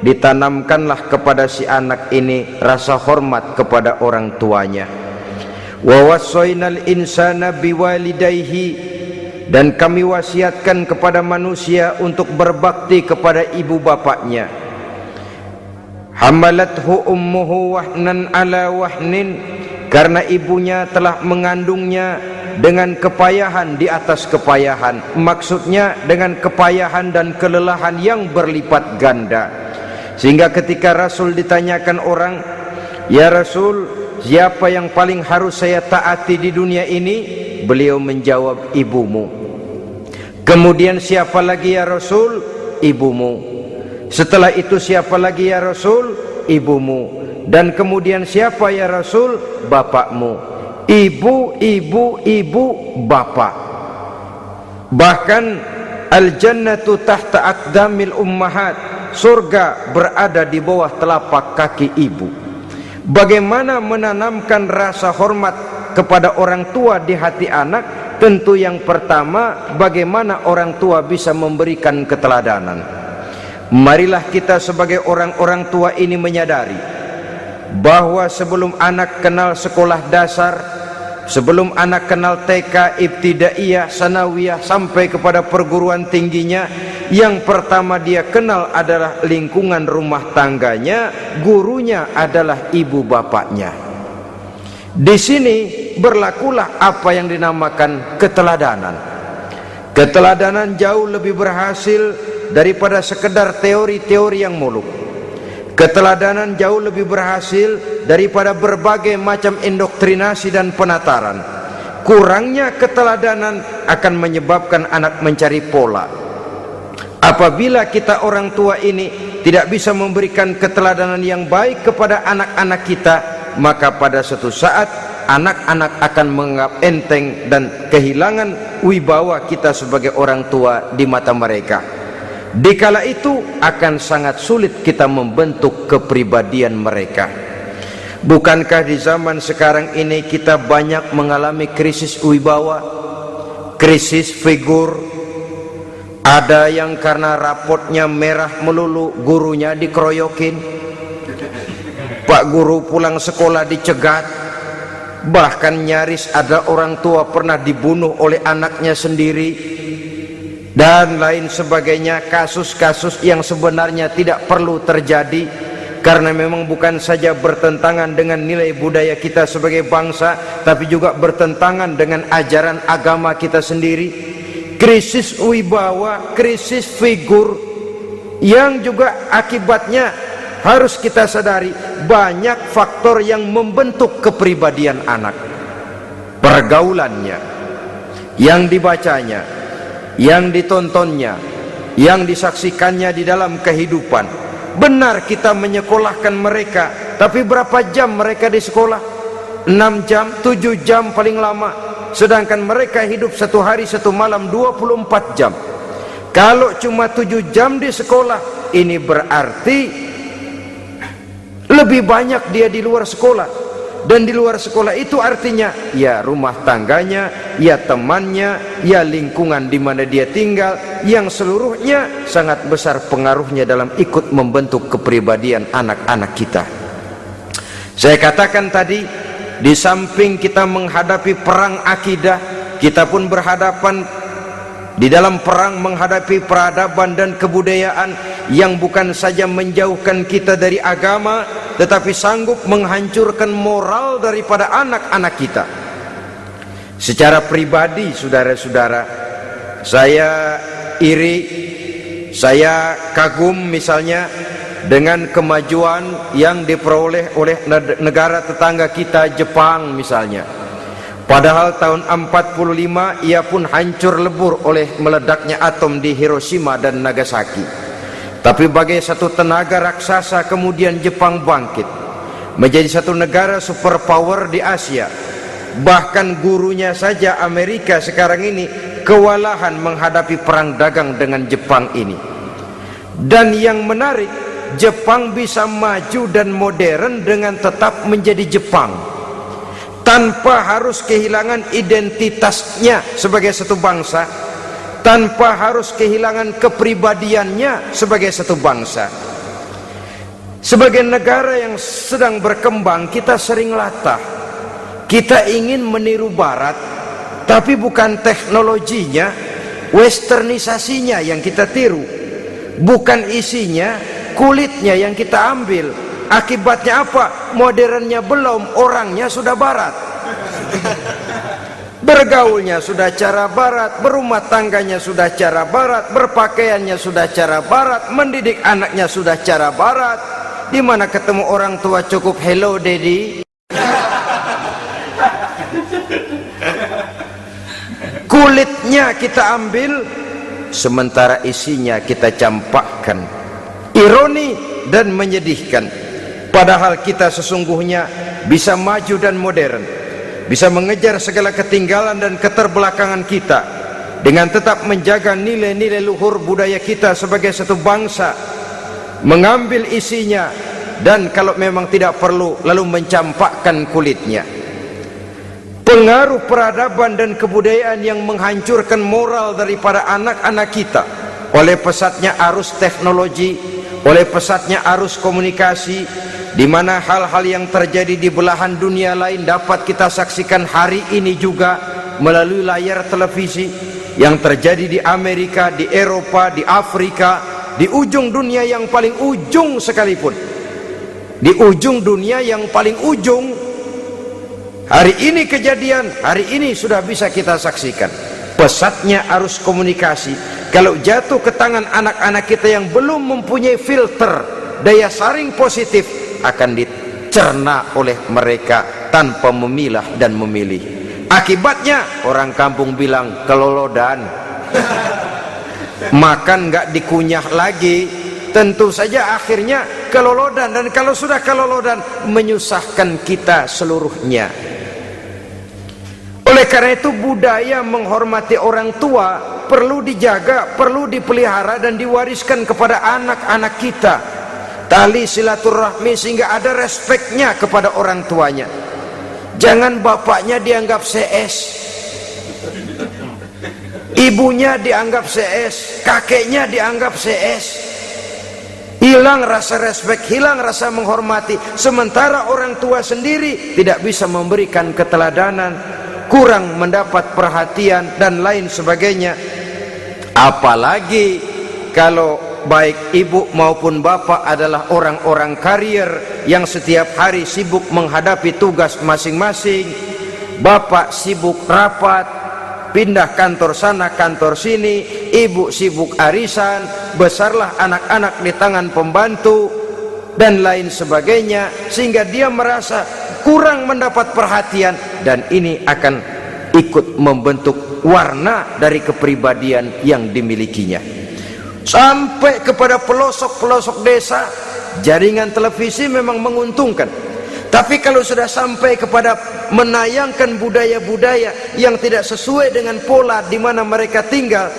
ditanamkanlah kepada si anak ini rasa hormat kepada orang tuanya. Wa wassaynal insana biwalidayhi, dan kami wasiatkan kepada manusia untuk berbakti kepada ibu bapaknya. Hamalathu ummuhu wahnan ala wahnin, karena ibunya telah mengandungnya dengan kepayahan di atas kepayahan, maksudnya dengan kepayahan dan kelelahan yang berlipat ganda. Sehingga ketika Rasul ditanyakan orang, ya Rasul, siapa yang paling harus saya taati di dunia ini? Beliau menjawab, ibumu. Kemudian siapa lagi ya Rasul? Ibumu. Setelah itu siapa lagi ya Rasul? Ibumu. Dan kemudian siapa ya Rasul? Bapakmu. Ibu, ibu, ibu, bapak. Bahkan al-jannatu tahta aqdamil ummahat, surga berada di bawah telapak kaki ibu. Bagaimana menanamkan rasa hormat kepada orang tua di hati anak? Tentu yang pertama, bagaimana orang tua bisa memberikan keteladanan. Marilah kita sebagai orang-orang tua ini menyadari bahwa sebelum anak kenal sekolah dasar, sebelum anak kenal TK, ibtidaiyah, sanawiyah sampai kepada perguruan tingginya, yang pertama dia kenal adalah lingkungan rumah tangganya, gurunya adalah ibu bapaknya. Di sini berlakulah apa yang dinamakan keteladanan. Keteladanan jauh lebih berhasil daripada sekedar teori-teori yang muluk. Keteladanan jauh lebih berhasil daripada berbagai macam indoktrinasi dan penataran. Kurangnya keteladanan akan menyebabkan anak mencari pola. Apabila kita orang tua ini tidak bisa memberikan keteladanan yang baik kepada anak-anak kita, maka pada suatu saat anak-anak akan menganggap enteng dan kehilangan wibawa kita sebagai orang tua di mata mereka. Dikala itu akan sangat sulit kita membentuk kepribadian mereka. Bukankah di zaman sekarang ini kita banyak mengalami krisis wibawa, krisis figur? Ada yang karena rapotnya merah melulu gurunya dikeroyokin, Pak Guru pulang sekolah dicegat, bahkan nyaris ada orang tua pernah dibunuh oleh anaknya sendiri, dan lain sebagainya. Kasus-kasus yang sebenarnya tidak perlu terjadi karena memang bukan saja bertentangan dengan nilai budaya kita sebagai bangsa, tapi juga bertentangan dengan ajaran agama kita sendiri. Krisis wibawa, krisis figur, yang juga akibatnya harus kita sadari banyak faktor yang membentuk kepribadian anak. Pergaulannya, yang dibacanya, yang ditontonnya, yang disaksikannya di dalam kehidupan. Benar kita menyekolahkan mereka, tapi berapa jam mereka di sekolah? 6 jam, 7 jam paling lama. Sedangkan mereka hidup satu hari satu malam 24 jam. Kalau cuma 7 jam di sekolah, ini berarti lebih banyak dia di luar sekolah. Dan di luar sekolah itu artinya ya rumah tangganya, ya temannya, ya lingkungan di mana dia tinggal, yang seluruhnya sangat besar pengaruhnya dalam ikut membentuk kepribadian anak-anak kita. Saya katakan tadi, di samping kita menghadapi perang akidah, kita pun berhadapan di dalam perang menghadapi peradaban dan kebudayaan yang bukan saja menjauhkan kita dari agama, tetapi sanggup menghancurkan moral daripada anak-anak kita. Secara pribadi, saudara-saudara, saya iri, saya kagum misalnya dengan kemajuan yang diperoleh oleh negara tetangga kita, Jepang misalnya. Padahal tahun 45 ia pun hancur lebur oleh meledaknya atom di Hiroshima dan Nagasaki. Tapi bagai satu tenaga raksasa kemudian Jepang bangkit menjadi satu negara superpower di Asia. Bahkan gurunya saja Amerika sekarang ini kewalahan menghadapi perang dagang dengan Jepang ini. Dan yang menarik, Jepang bisa maju dan modern dengan tetap menjadi Jepang, tanpa harus kehilangan identitasnya sebagai satu bangsa, tanpa harus kehilangan kepribadiannya sebagai satu bangsa. Sebagai negara yang sedang berkembang, kita sering latah. Kita ingin meniru Barat, tapi bukan teknologinya, westernisasinya yang kita tiru, bukan isinya, kulitnya yang kita ambil. Akibatnya apa? Modernnya belum, orangnya sudah Barat. Bergaulnya sudah cara Barat, berumah tangganya sudah cara Barat, berpakaiannya sudah cara Barat, mendidik anaknya sudah cara Barat. Di mana ketemu orang tua cukup hello daddy. Kulitnya kita ambil, sementara isinya kita campakkan. Ironi dan menyedihkan. Padahal kita sesungguhnya bisa maju dan modern, bisa mengejar segala ketinggalan dan keterbelakangan kita dengan tetap menjaga nilai-nilai luhur budaya kita sebagai satu bangsa, mengambil isinya, dan kalau memang tidak perlu lalu mencampakkan kulitnya. Pengaruh peradaban dan kebudayaan yang menghancurkan moral daripada anak-anak kita oleh pesatnya arus teknologi, oleh pesatnya arus komunikasi, di mana hal-hal yang terjadi di belahan dunia lain dapat kita saksikan hari ini juga melalui layar televisi. Yang terjadi di Amerika, di Eropa, di Afrika, di ujung dunia yang paling ujung sekalipun, di ujung dunia yang paling ujung, hari ini kejadian, hari ini sudah bisa kita saksikan. Pesatnya arus komunikasi, kalau jatuh ke tangan anak-anak kita yang belum mempunyai filter daya saring positif, akan dicerna oleh mereka tanpa memilah dan memilih. Akibatnya orang kampung bilang kelolodan. Makan nggak dikunyah lagi, tentu saja akhirnya kelolodan. Dan kalau sudah kelolodan, menyusahkan kita seluruhnya. karena itu budaya menghormati orang tua perlu dijaga, perlu dipelihara dan diwariskan kepada anak-anak kita. Tali silaturahmi sehingga ada respeknya kepada orang tuanya. Jangan bapaknya dianggap CS, ibunya dianggap CS, kakeknya dianggap CS. Hilang rasa respek, hilang rasa menghormati. Sementara orang tua sendiri tidak bisa memberikan keteladanan, kurang mendapat perhatian dan lain sebagainya. Apalagi kalau baik ibu maupun bapak adalah orang-orang karier yang setiap hari sibuk menghadapi tugas masing-masing. Bapak sibuk rapat, pindah kantor sana kantor sini, ibu sibuk arisan, besarlah anak-anak di tangan pembantu dan lain sebagainya, sehingga dia merasa kurang mendapat perhatian, dan ini akan ikut membentuk warna dari kepribadian yang dimilikinya. Sampai kepada pelosok-pelosok desa, jaringan televisi memang menguntungkan. Tapi kalau sudah sampai kepada menayangkan budaya-budaya yang tidak sesuai dengan pola di mana mereka tinggal,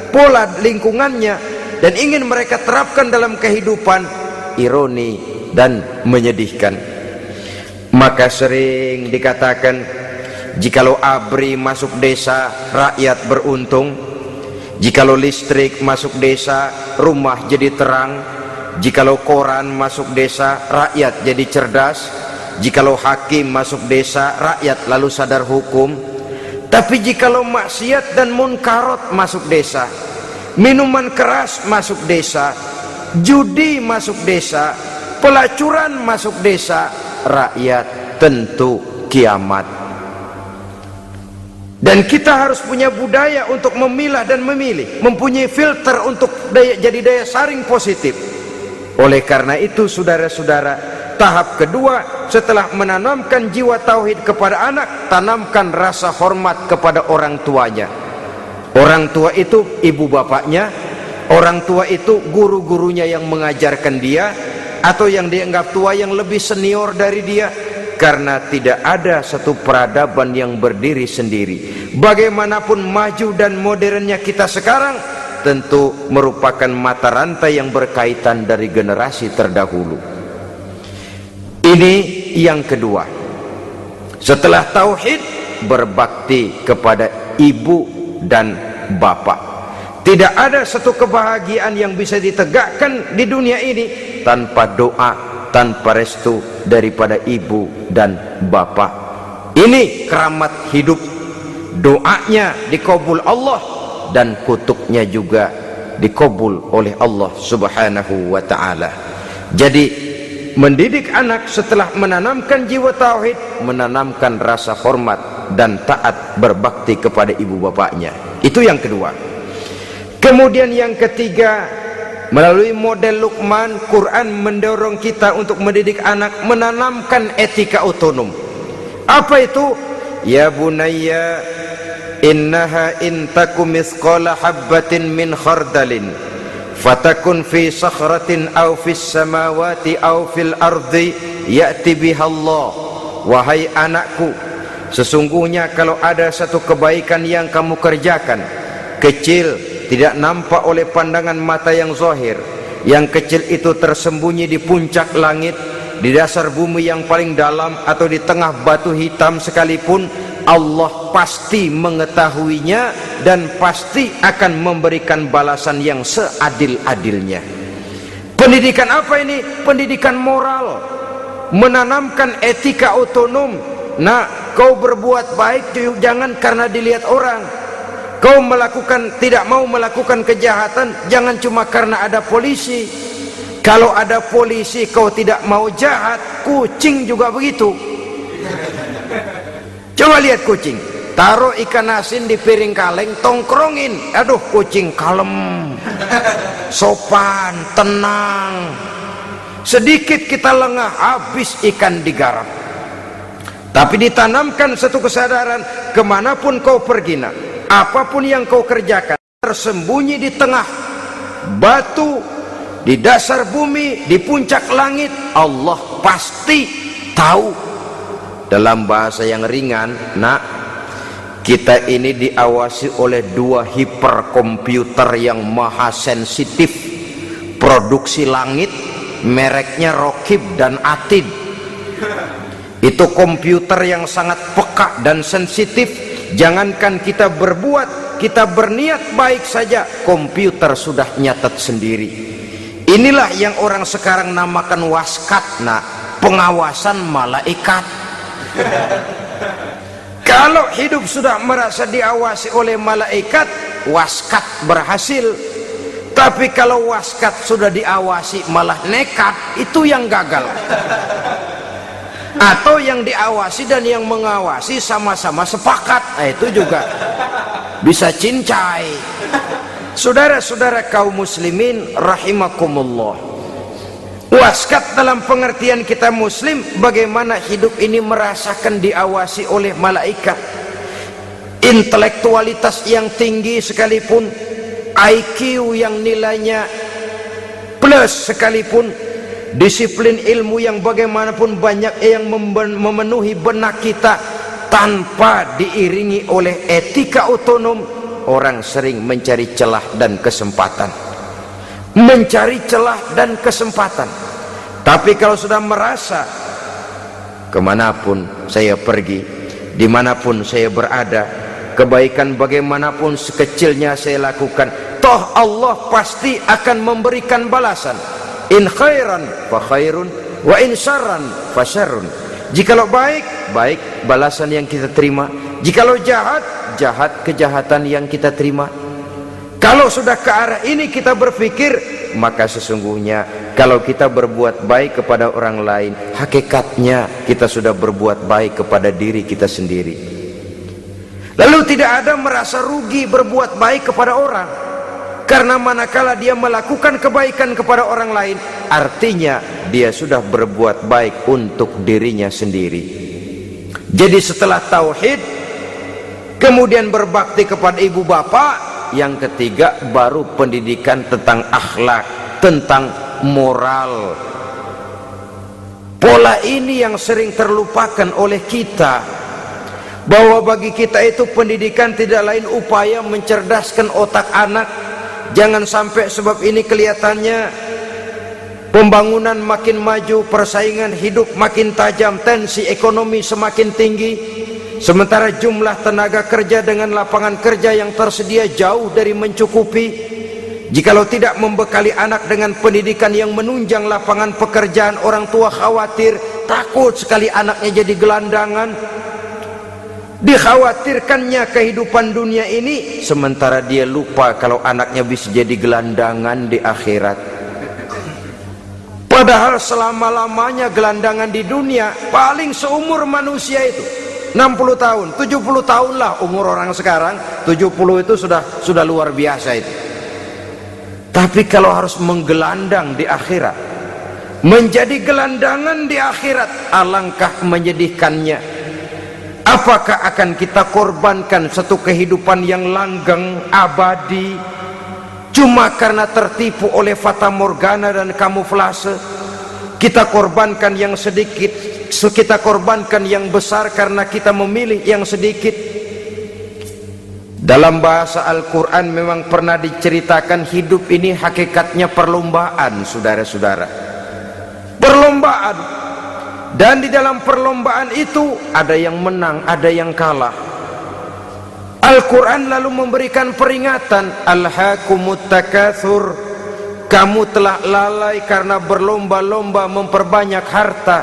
pola lingkungannya, dan ingin mereka terapkan dalam kehidupan, ironi dan menyedihkan. Maka sering dikatakan, jikalau ABRI masuk desa, rakyat beruntung. Jikalau listrik masuk desa, rumah jadi terang. Jikalau koran masuk desa, rakyat jadi cerdas. Jikalau hakim masuk desa, rakyat lalu sadar hukum. Tapi jikalau maksiat dan munkarat masuk desa, minuman keras masuk desa, judi masuk desa, pelacuran masuk desa, rakyat tentu kiamat. Dan kita harus punya budaya untuk memilah dan memilih, mempunyai filter untuk jadi daya saring positif. Oleh karena itu saudara-saudara, tahap kedua setelah menanamkan jiwa tauhid kepada anak, tanamkan rasa hormat kepada orang tuanya. Orang tua itu ibu bapaknya, orang tua itu guru-gurunya yang mengajarkan dia, atau yang dianggap tua yang lebih senior dari dia. Karena tidak ada satu peradaban yang berdiri sendiri. Bagaimanapun maju dan modernnya kita sekarang, tentu merupakan mata rantai yang berkaitan dari generasi terdahulu. Ini yang kedua. Setelah tauhid, berbakti kepada ibu dan bapak. Tidak ada satu kebahagiaan yang bisa ditegakkan di dunia ini tanpa doa, tanpa restu daripada ibu dan bapak. Ini keramat hidup. Doanya dikabul Allah dan kutuknya juga dikabul oleh Allah Subhanahu wa ta'ala. Jadi mendidik anak setelah menanamkan jiwa tauhid, menanamkan rasa hormat dan taat berbakti kepada ibu bapaknya. Itu yang kedua. Kemudian yang ketiga, melalui model Luqman, Quran mendorong kita untuk mendidik anak, menanamkan etika otonom. Apa itu? Ya bunayya, innaha intakum mithqala habbatin min khardalin fatakun fi sakhratin aw fis samawati aw fil ardi ya'ti biha Allah. Wahai anakku, sesungguhnya kalau ada satu kebaikan yang kamu kerjakan, kecil, tidak nampak oleh pandangan mata yang zahir, yang kecil itu tersembunyi di puncak langit, di dasar bumi yang paling dalam, atau di tengah batu hitam sekalipun, Allah pasti mengetahuinya dan pasti akan memberikan balasan yang seadil-adilnya. Pendidikan apa ini? Pendidikan moral, menanamkan etika otonom. Nah, kau berbuat baik jangan karena dilihat orang. Kau tidak mau melakukan kejahatan, jangan cuma karena ada polisi. Kalau ada polisi kau tidak mau jahat, kucing juga begitu. Coba lihat kucing, taruh ikan asin di piring kaleng, tongkrongin, aduh kucing kalem, sopan, tenang. Sedikit kita lengah, habis ikan digarap. Tapi ditanamkan satu kesadaran, kemanapun kau pergi nak, apapun yang kau kerjakan, tersembunyi di tengah batu, di dasar bumi, di puncak langit, Allah pasti tahu. Dalam bahasa yang ringan, nak, kita ini diawasi oleh dua hiperkomputer yang maha sensitif, produksi langit, mereknya Rokib dan Atid. Itu komputer yang sangat peka dan sensitif. Jangankan kita berbuat, kita berniat baik saja, komputer sudah nyatet sendiri. Inilah yang orang sekarang namakan waskat, nah, pengawasan malaikat. Kalau hidup sudah merasa diawasi oleh malaikat, waskat berhasil. Tapi kalau waskat sudah diawasi malah nekat, itu yang gagal. Atau yang diawasi dan yang mengawasi sama-sama sepakat, nah, itu juga bisa cincai. Saudara-saudara kaum muslimin rahimakumullah, waskat dalam pengertian kita muslim, bagaimana hidup ini merasakan diawasi oleh malaikat. Intelektualitas yang tinggi sekalipun, IQ yang nilainya plus sekalipun, disiplin ilmu yang bagaimanapun banyak yang memenuhi benak kita, tanpa diiringi oleh etika otonom, orang sering mencari celah dan kesempatan, mencari celah dan kesempatan. Tapi kalau sudah merasa kemanapun saya pergi, dimanapun saya berada, kebaikan bagaimanapun sekecilnya saya lakukan, toh Allah pasti akan memberikan balasan. In khairan fa khairun, wa in syarran fa syarrun. Jikalau baik, baik balasan yang kita terima. Jikalau jahat, jahat kejahatan yang kita terima. Kalau sudah ke arah ini kita berpikir, maka sesungguhnya kalau kita berbuat baik kepada orang lain, hakikatnya kita sudah berbuat baik kepada diri kita sendiri. Lalu tidak ada merasa rugi berbuat baik kepada orang, karena manakala dia melakukan kebaikan kepada orang lain, artinya dia sudah berbuat baik untuk dirinya sendiri. Jadi setelah tauhid, kemudian berbakti kepada ibu bapak, yang ketiga baru pendidikan tentang akhlak, tentang moral. Pola ini yang sering terlupakan oleh kita, bahwa bagi kita itu pendidikan tidak lain upaya mencerdaskan otak anak. Jangan sampai sebab ini kelihatannya pembangunan makin maju, persaingan hidup makin tajam, tensi ekonomi semakin tinggi, sementara jumlah tenaga kerja dengan lapangan kerja yang tersedia jauh dari mencukupi. Jikalau tidak membekali anak dengan pendidikan yang menunjang lapangan pekerjaan, orang tua khawatir, takut sekali anaknya jadi gelandangan. Dikhawatirkannya kehidupan dunia ini, sementara dia lupa kalau anaknya bisa jadi gelandangan di akhirat. Padahal selama-lamanya gelandangan di dunia paling seumur manusia itu 60 tahun, 70 tahun lah umur orang sekarang. 70 itu sudah luar biasa itu. Tapi kalau harus menggelandang di akhirat, menjadi gelandangan di akhirat, alangkah menyedihkannya. Apakah akan kita korbankan satu kehidupan yang langgeng, abadi, cuma karena tertipu oleh fata morgana dan kamuflase? Kita korbankan yang sedikit, kita korbankan yang besar karena kita memilih yang sedikit. Dalam bahasa Al-Quran memang pernah diceritakan hidup ini hakikatnya perlombaan, saudara-saudara. Perlombaan. Dan di dalam perlombaan itu ada yang menang, ada yang kalah. Al-Quran lalu memberikan peringatan, alhaakumut takatsur, kamu telah lalai karena berlomba-lomba memperbanyak harta,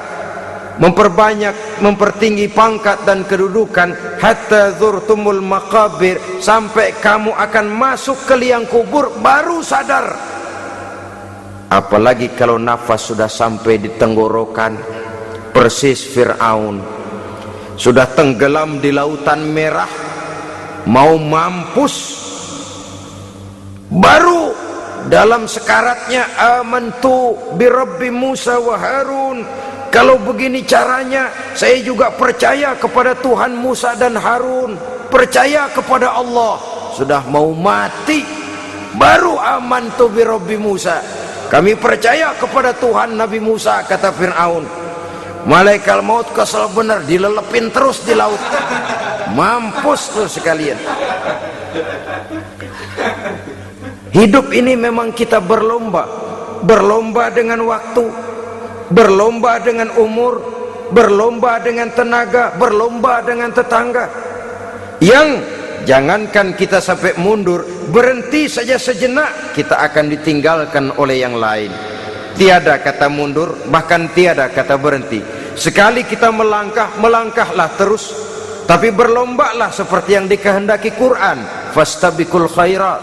mempertinggi pangkat dan kedudukan, hatta zurtumul maqabir, sampai kamu akan masuk ke liang kubur baru sadar. Apalagi kalau nafas sudah sampai di tenggorokan, persis Fir'aun sudah tenggelam di lautan merah, mau mampus, baru dalam sekaratnya amantu bi Rabbi Musa wa Harun, kalau begini caranya saya juga percaya kepada Tuhan Musa dan Harun, percaya kepada Allah. Sudah mau mati baru amantu bi Rabbi Musa, kami percaya kepada Tuhan Nabi Musa, kata Fir'aun. Malaikat maut kesel benar, dilelepin terus di laut. mampus lu sekalian. Hidup ini memang kita berlomba dengan waktu, berlomba dengan umur, berlomba dengan tenaga, berlomba dengan tetangga. Yang jangankan kita sampai mundur, berhenti saja sejenak, kita akan ditinggalkan oleh yang lain. Tiada kata mundur, bahkan tiada kata berhenti. Sekali kita melangkah, melangkahlah terus, tapi berlombalah seperti yang dikehendaki Quran, fastabiqul khairat.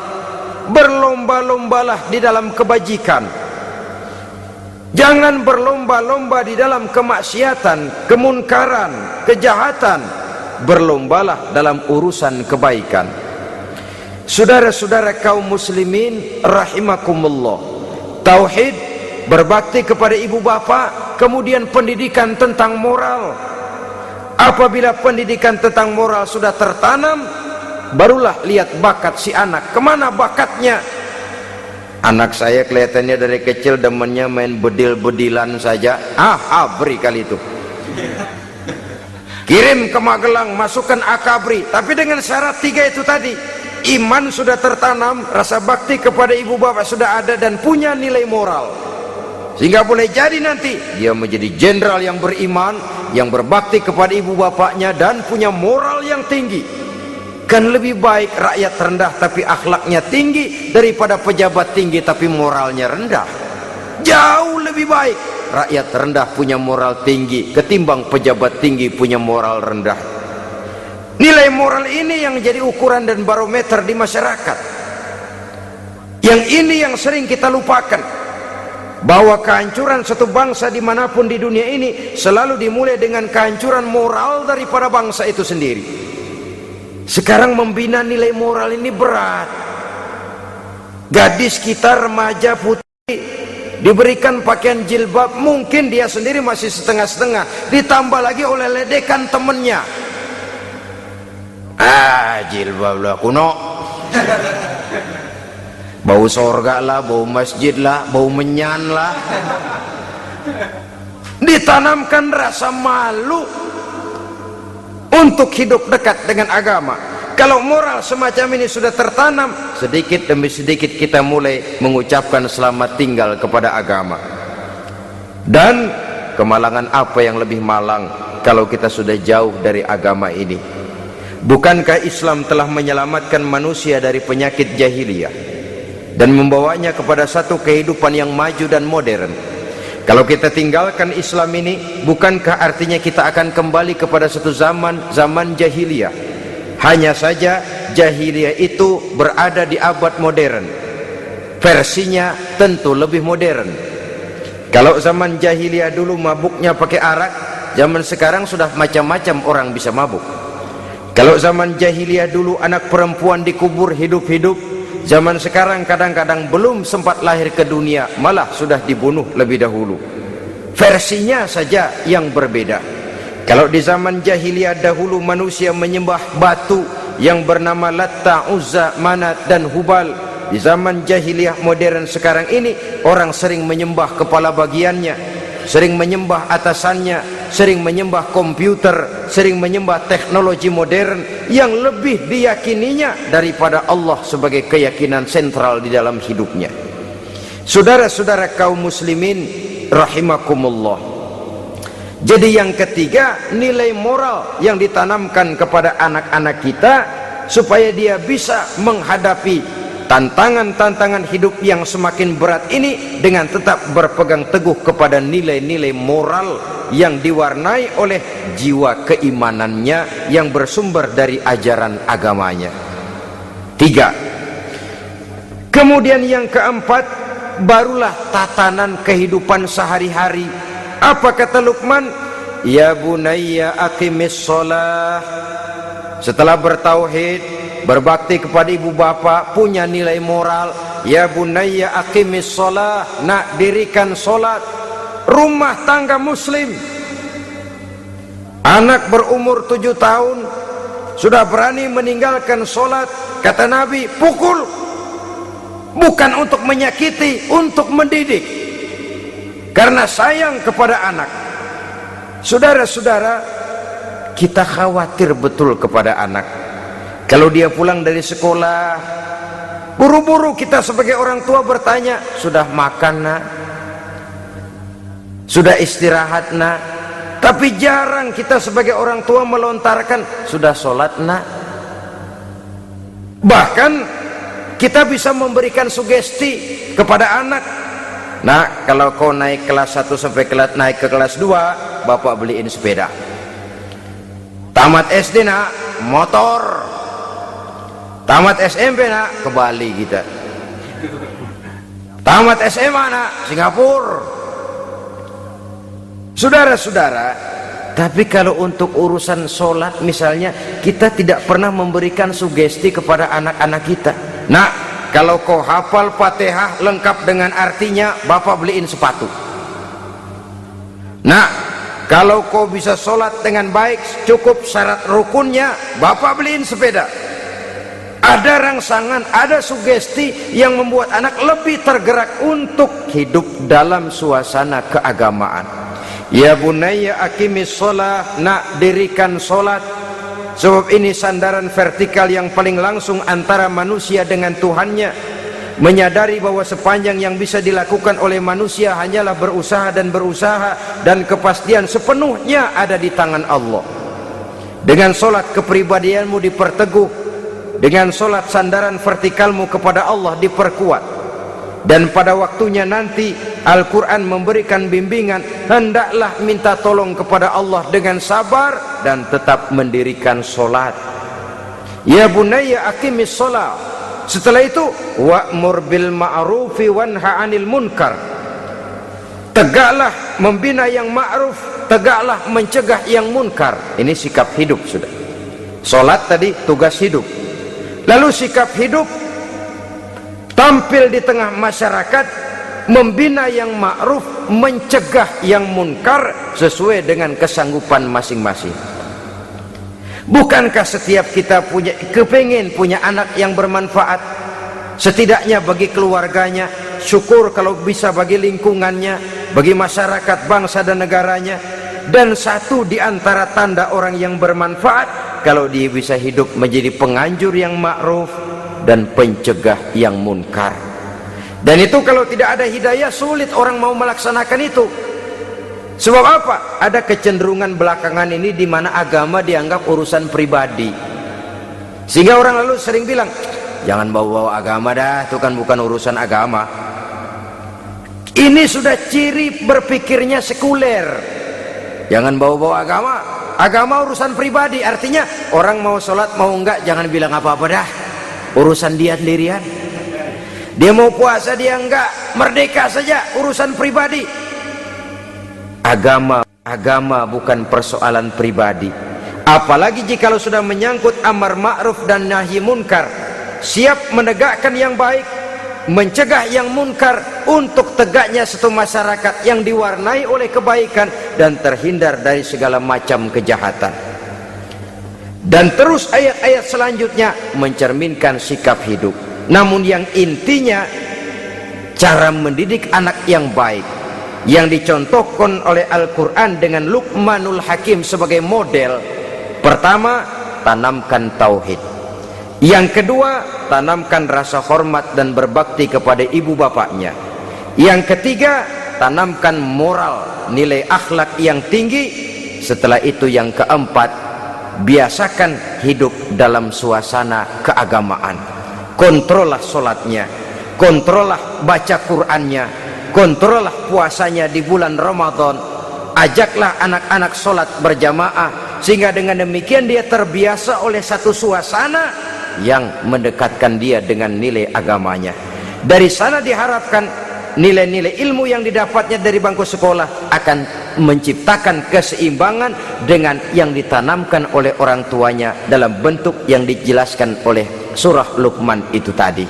Berlomba-lombalah di dalam kebajikan. Jangan berlomba-lomba di dalam kemaksiatan, kemunkaran, kejahatan. Berlombalah dalam urusan kebaikan. Saudara-saudara kaum muslimin rahimakumullah, tauhid, berbakti kepada ibu bapa, kemudian pendidikan tentang moral. Apabila pendidikan tentang moral sudah tertanam, barulah lihat bakat si anak, kemana bakatnya. Anak saya kelihatannya dari kecil demennya main bedil-bedilan saja. Abri kali itu. Kirim ke Magelang, masukkan akabri, tapi dengan syarat 3 itu tadi. Iman sudah tertanam, rasa bakti kepada ibu bapak sudah ada, dan punya nilai moral, sehingga boleh jadi nanti dia menjadi jenderal yang beriman, yang berbakti kepada ibu bapaknya, dan punya moral yang tinggi. Kan lebih baik rakyat rendah tapi akhlaknya tinggi, daripada pejabat tinggi tapi moralnya rendah. Jauh lebih baik rakyat rendah punya moral tinggi ketimbang pejabat tinggi punya moral rendah. Nilai moral ini yang jadi ukuran dan barometer di masyarakat. Yang ini yang sering kita lupakan, bahwa kehancuran satu bangsa dimanapun di dunia ini selalu dimulai dengan kehancuran moral daripada bangsa itu sendiri. Sekarang membina nilai moral ini berat. Gadis kita, remaja putri, diberikan pakaian jilbab, mungkin dia sendiri masih setengah-setengah, ditambah lagi oleh ledekan temennya. Jilbab lah kuno, bau sorga lah, bau masjid lah, bau menyan lah. Ditanamkan rasa malu untuk hidup dekat dengan agama. Kalau moral semacam ini sudah tertanam, sedikit demi sedikit kita mulai mengucapkan selamat tinggal kepada agama. Dan kemalangan apa yang lebih malang kalau kita sudah jauh dari agama ini? Bukankah Islam telah menyelamatkan manusia dari penyakit jahiliyah dan membawanya kepada satu kehidupan yang maju dan modern? Kalau kita tinggalkan Islam ini, bukankah artinya kita akan kembali kepada satu zaman jahiliyah? Hanya saja jahiliyah itu berada di abad modern, versinya tentu lebih modern. Kalau zaman jahiliyah dulu mabuknya pakai arak, zaman sekarang sudah macam-macam orang bisa mabuk. Kalau zaman jahiliyah dulu anak perempuan dikubur hidup-hidup, zaman sekarang kadang-kadang belum sempat lahir ke dunia, malah sudah dibunuh lebih dahulu. Versinya saja yang berbeda. Kalau di zaman jahiliyah dahulu manusia menyembah batu yang bernama Latta, Uzza, Manat dan Hubal, di zaman jahiliyah modern sekarang ini orang sering menyembah kepala bagiannya, sering menyembah atasannya, sering menyembah komputer, sering menyembah teknologi modern yang lebih diyakininya daripada Allah sebagai keyakinan sentral di dalam hidupnya. Saudara-saudara kaum muslimin rahimakumullah. Jadi yang ketiga, nilai moral yang ditanamkan kepada anak-anak kita supaya dia bisa menghadapi tantangan-tantangan hidup yang semakin berat ini dengan tetap berpegang teguh kepada nilai-nilai moral yang diwarnai oleh jiwa keimanannya yang bersumber dari ajaran agamanya. 3. Kemudian yang keempat, barulah tatanan kehidupan sehari-hari. Apa kata Luqman? Ya bunayya aqimis shalah. Setelah bertauhid, berbakti kepada ibu bapa, punya nilai moral. Ya bunayya aqimis shalah, nak dirikan solat. Rumah tangga muslim, anak berumur 7 tahun sudah berani meninggalkan solat. Kata Nabi, pukul. Bukan untuk menyakiti, untuk mendidik, karena sayang kepada anak. Saudara-saudara, kita khawatir betul kepada anak. Kalau dia pulang dari sekolah, buru-buru kita sebagai orang tua bertanya, sudah makan nak? Sudah istirahat nak? Tapi jarang kita sebagai orang tua melontarkan, sudah sholat nak? Bahkan kita bisa memberikan sugesti kepada anak, nak, kalau kau naik kelas 1 sampai naik ke kelas 2, bapak beliin sepeda. Tamat SD nak, motor. Tamat SMP nak, ke Bali kita. Tamat SMA nak, Singapura. Saudara-saudara, tapi kalau untuk urusan sholat misalnya, kita tidak pernah memberikan sugesti kepada anak-anak kita. Nak, kalau kau hafal Fatihah lengkap dengan artinya, bapak beliin sepatu. Nak, kalau kau bisa sholat dengan baik, cukup syarat rukunnya, bapak beliin sepeda. Ada rangsangan, ada sugesti yang membuat anak lebih tergerak untuk hidup dalam suasana keagamaan. Ya bunayya aqimis sholah, nak, dirikan sholat, sebab ini sandaran vertikal yang paling langsung antara manusia dengan Tuhannya. Menyadari bahwa sepanjang yang bisa dilakukan oleh manusia hanyalah berusaha, dan kepastian sepenuhnya ada di tangan Allah. Dengan sholat kepribadianmu diperteguh, dengan sholat sandaran vertikalmu kepada Allah diperkuat. Dan pada waktunya nanti Al-Quran memberikan bimbingan, hendaklah minta tolong kepada Allah dengan sabar dan tetap mendirikan sholat. Ya bunayya aqimis sholat. Setelah itu wa'mur bil ma'rufi wanha 'anil munkar. Tegaklah membina yang ma'ruf, tegaklah mencegah yang munkar. Ini sikap hidup sudah. Sholat tadi tugas hidup. Lalu sikap hidup tampil di tengah masyarakat, membina yang ma'ruf, mencegah yang munkar sesuai dengan kesanggupan masing-masing. Bukankah setiap kita kepingin punya anak yang bermanfaat, setidaknya bagi keluarganya, syukur kalau bisa bagi lingkungannya, bagi masyarakat, bangsa dan negaranya. Dan satu di antara tanda orang yang bermanfaat, kalau dia bisa hidup menjadi penganjur yang ma'ruf dan pencegah yang munkar. Dan itu kalau tidak ada hidayah, sulit orang mau melaksanakan itu. Sebab apa? Ada kecenderungan belakangan ini di mana agama dianggap urusan pribadi, sehingga orang lalu sering bilang, jangan bawa-bawa agama dah, itu kan bukan urusan agama. Ini sudah ciri berpikirnya sekuler. Jangan bawa-bawa agama, agama urusan pribadi. Artinya orang mau sholat mau enggak, jangan bilang apa-apa dah, urusan dia sendirian. Dia mau puasa dia enggak, merdeka saja, urusan pribadi. Agama bukan persoalan pribadi. Apalagi jikalau sudah menyangkut amar ma'ruf dan nahi munkar, siap menegakkan yang baik, mencegah yang munkar, untuk tegaknya satu masyarakat yang diwarnai oleh kebaikan dan terhindar dari segala macam kejahatan. Dan terus ayat-ayat selanjutnya mencerminkan sikap hidup. Namun yang intinya, cara mendidik anak yang baik yang dicontohkan oleh Al-Quran dengan Luqmanul Hakim sebagai model. Pertama, tanamkan tauhid. Yang kedua, tanamkan rasa hormat dan berbakti kepada ibu bapaknya. Yang ketiga, tanamkan moral, nilai akhlak yang tinggi. Setelah itu yang keempat, biasakan hidup dalam suasana keagamaan. Kontrollah sholatnya, kontrollah baca Qur'annya, kontrollah puasanya di bulan Ramadan. Ajaklah anak-anak sholat berjamaah, sehingga dengan demikian dia terbiasa oleh satu suasana yang mendekatkan dia dengan nilai agamanya. Dari sana diharapkan nilai-nilai ilmu yang didapatnya dari bangku sekolah akan menciptakan keseimbangan dengan yang ditanamkan oleh orang tuanya dalam bentuk yang dijelaskan oleh surah Luqman itu tadi.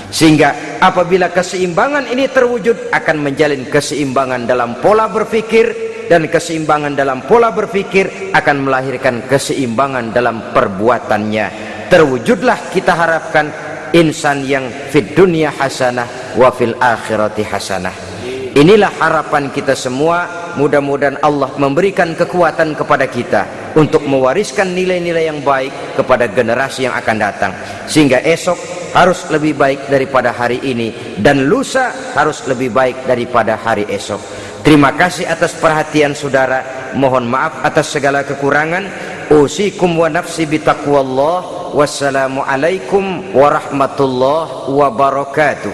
Sehingga apabila keseimbangan ini terwujud, akan menjalin keseimbangan dalam pola berpikir, dan keseimbangan dalam pola berpikir akan melahirkan keseimbangan dalam perbuatannya. Terwujudlah kita harapkan insan yang fid dunya hasanah wa fil akhirati hasanah. Inilah harapan kita semua. Mudah-mudahan Allah memberikan kekuatan kepada kita untuk mewariskan nilai-nilai yang baik kepada generasi yang akan datang, sehingga esok harus lebih baik daripada hari ini dan lusa harus lebih baik daripada hari esok. Terima kasih atas perhatian saudara, mohon maaf atas segala kekurangan. Usikum wa nafsi bitaqwallah. Wassalamualaikum warahmatullahi wabarakatuh.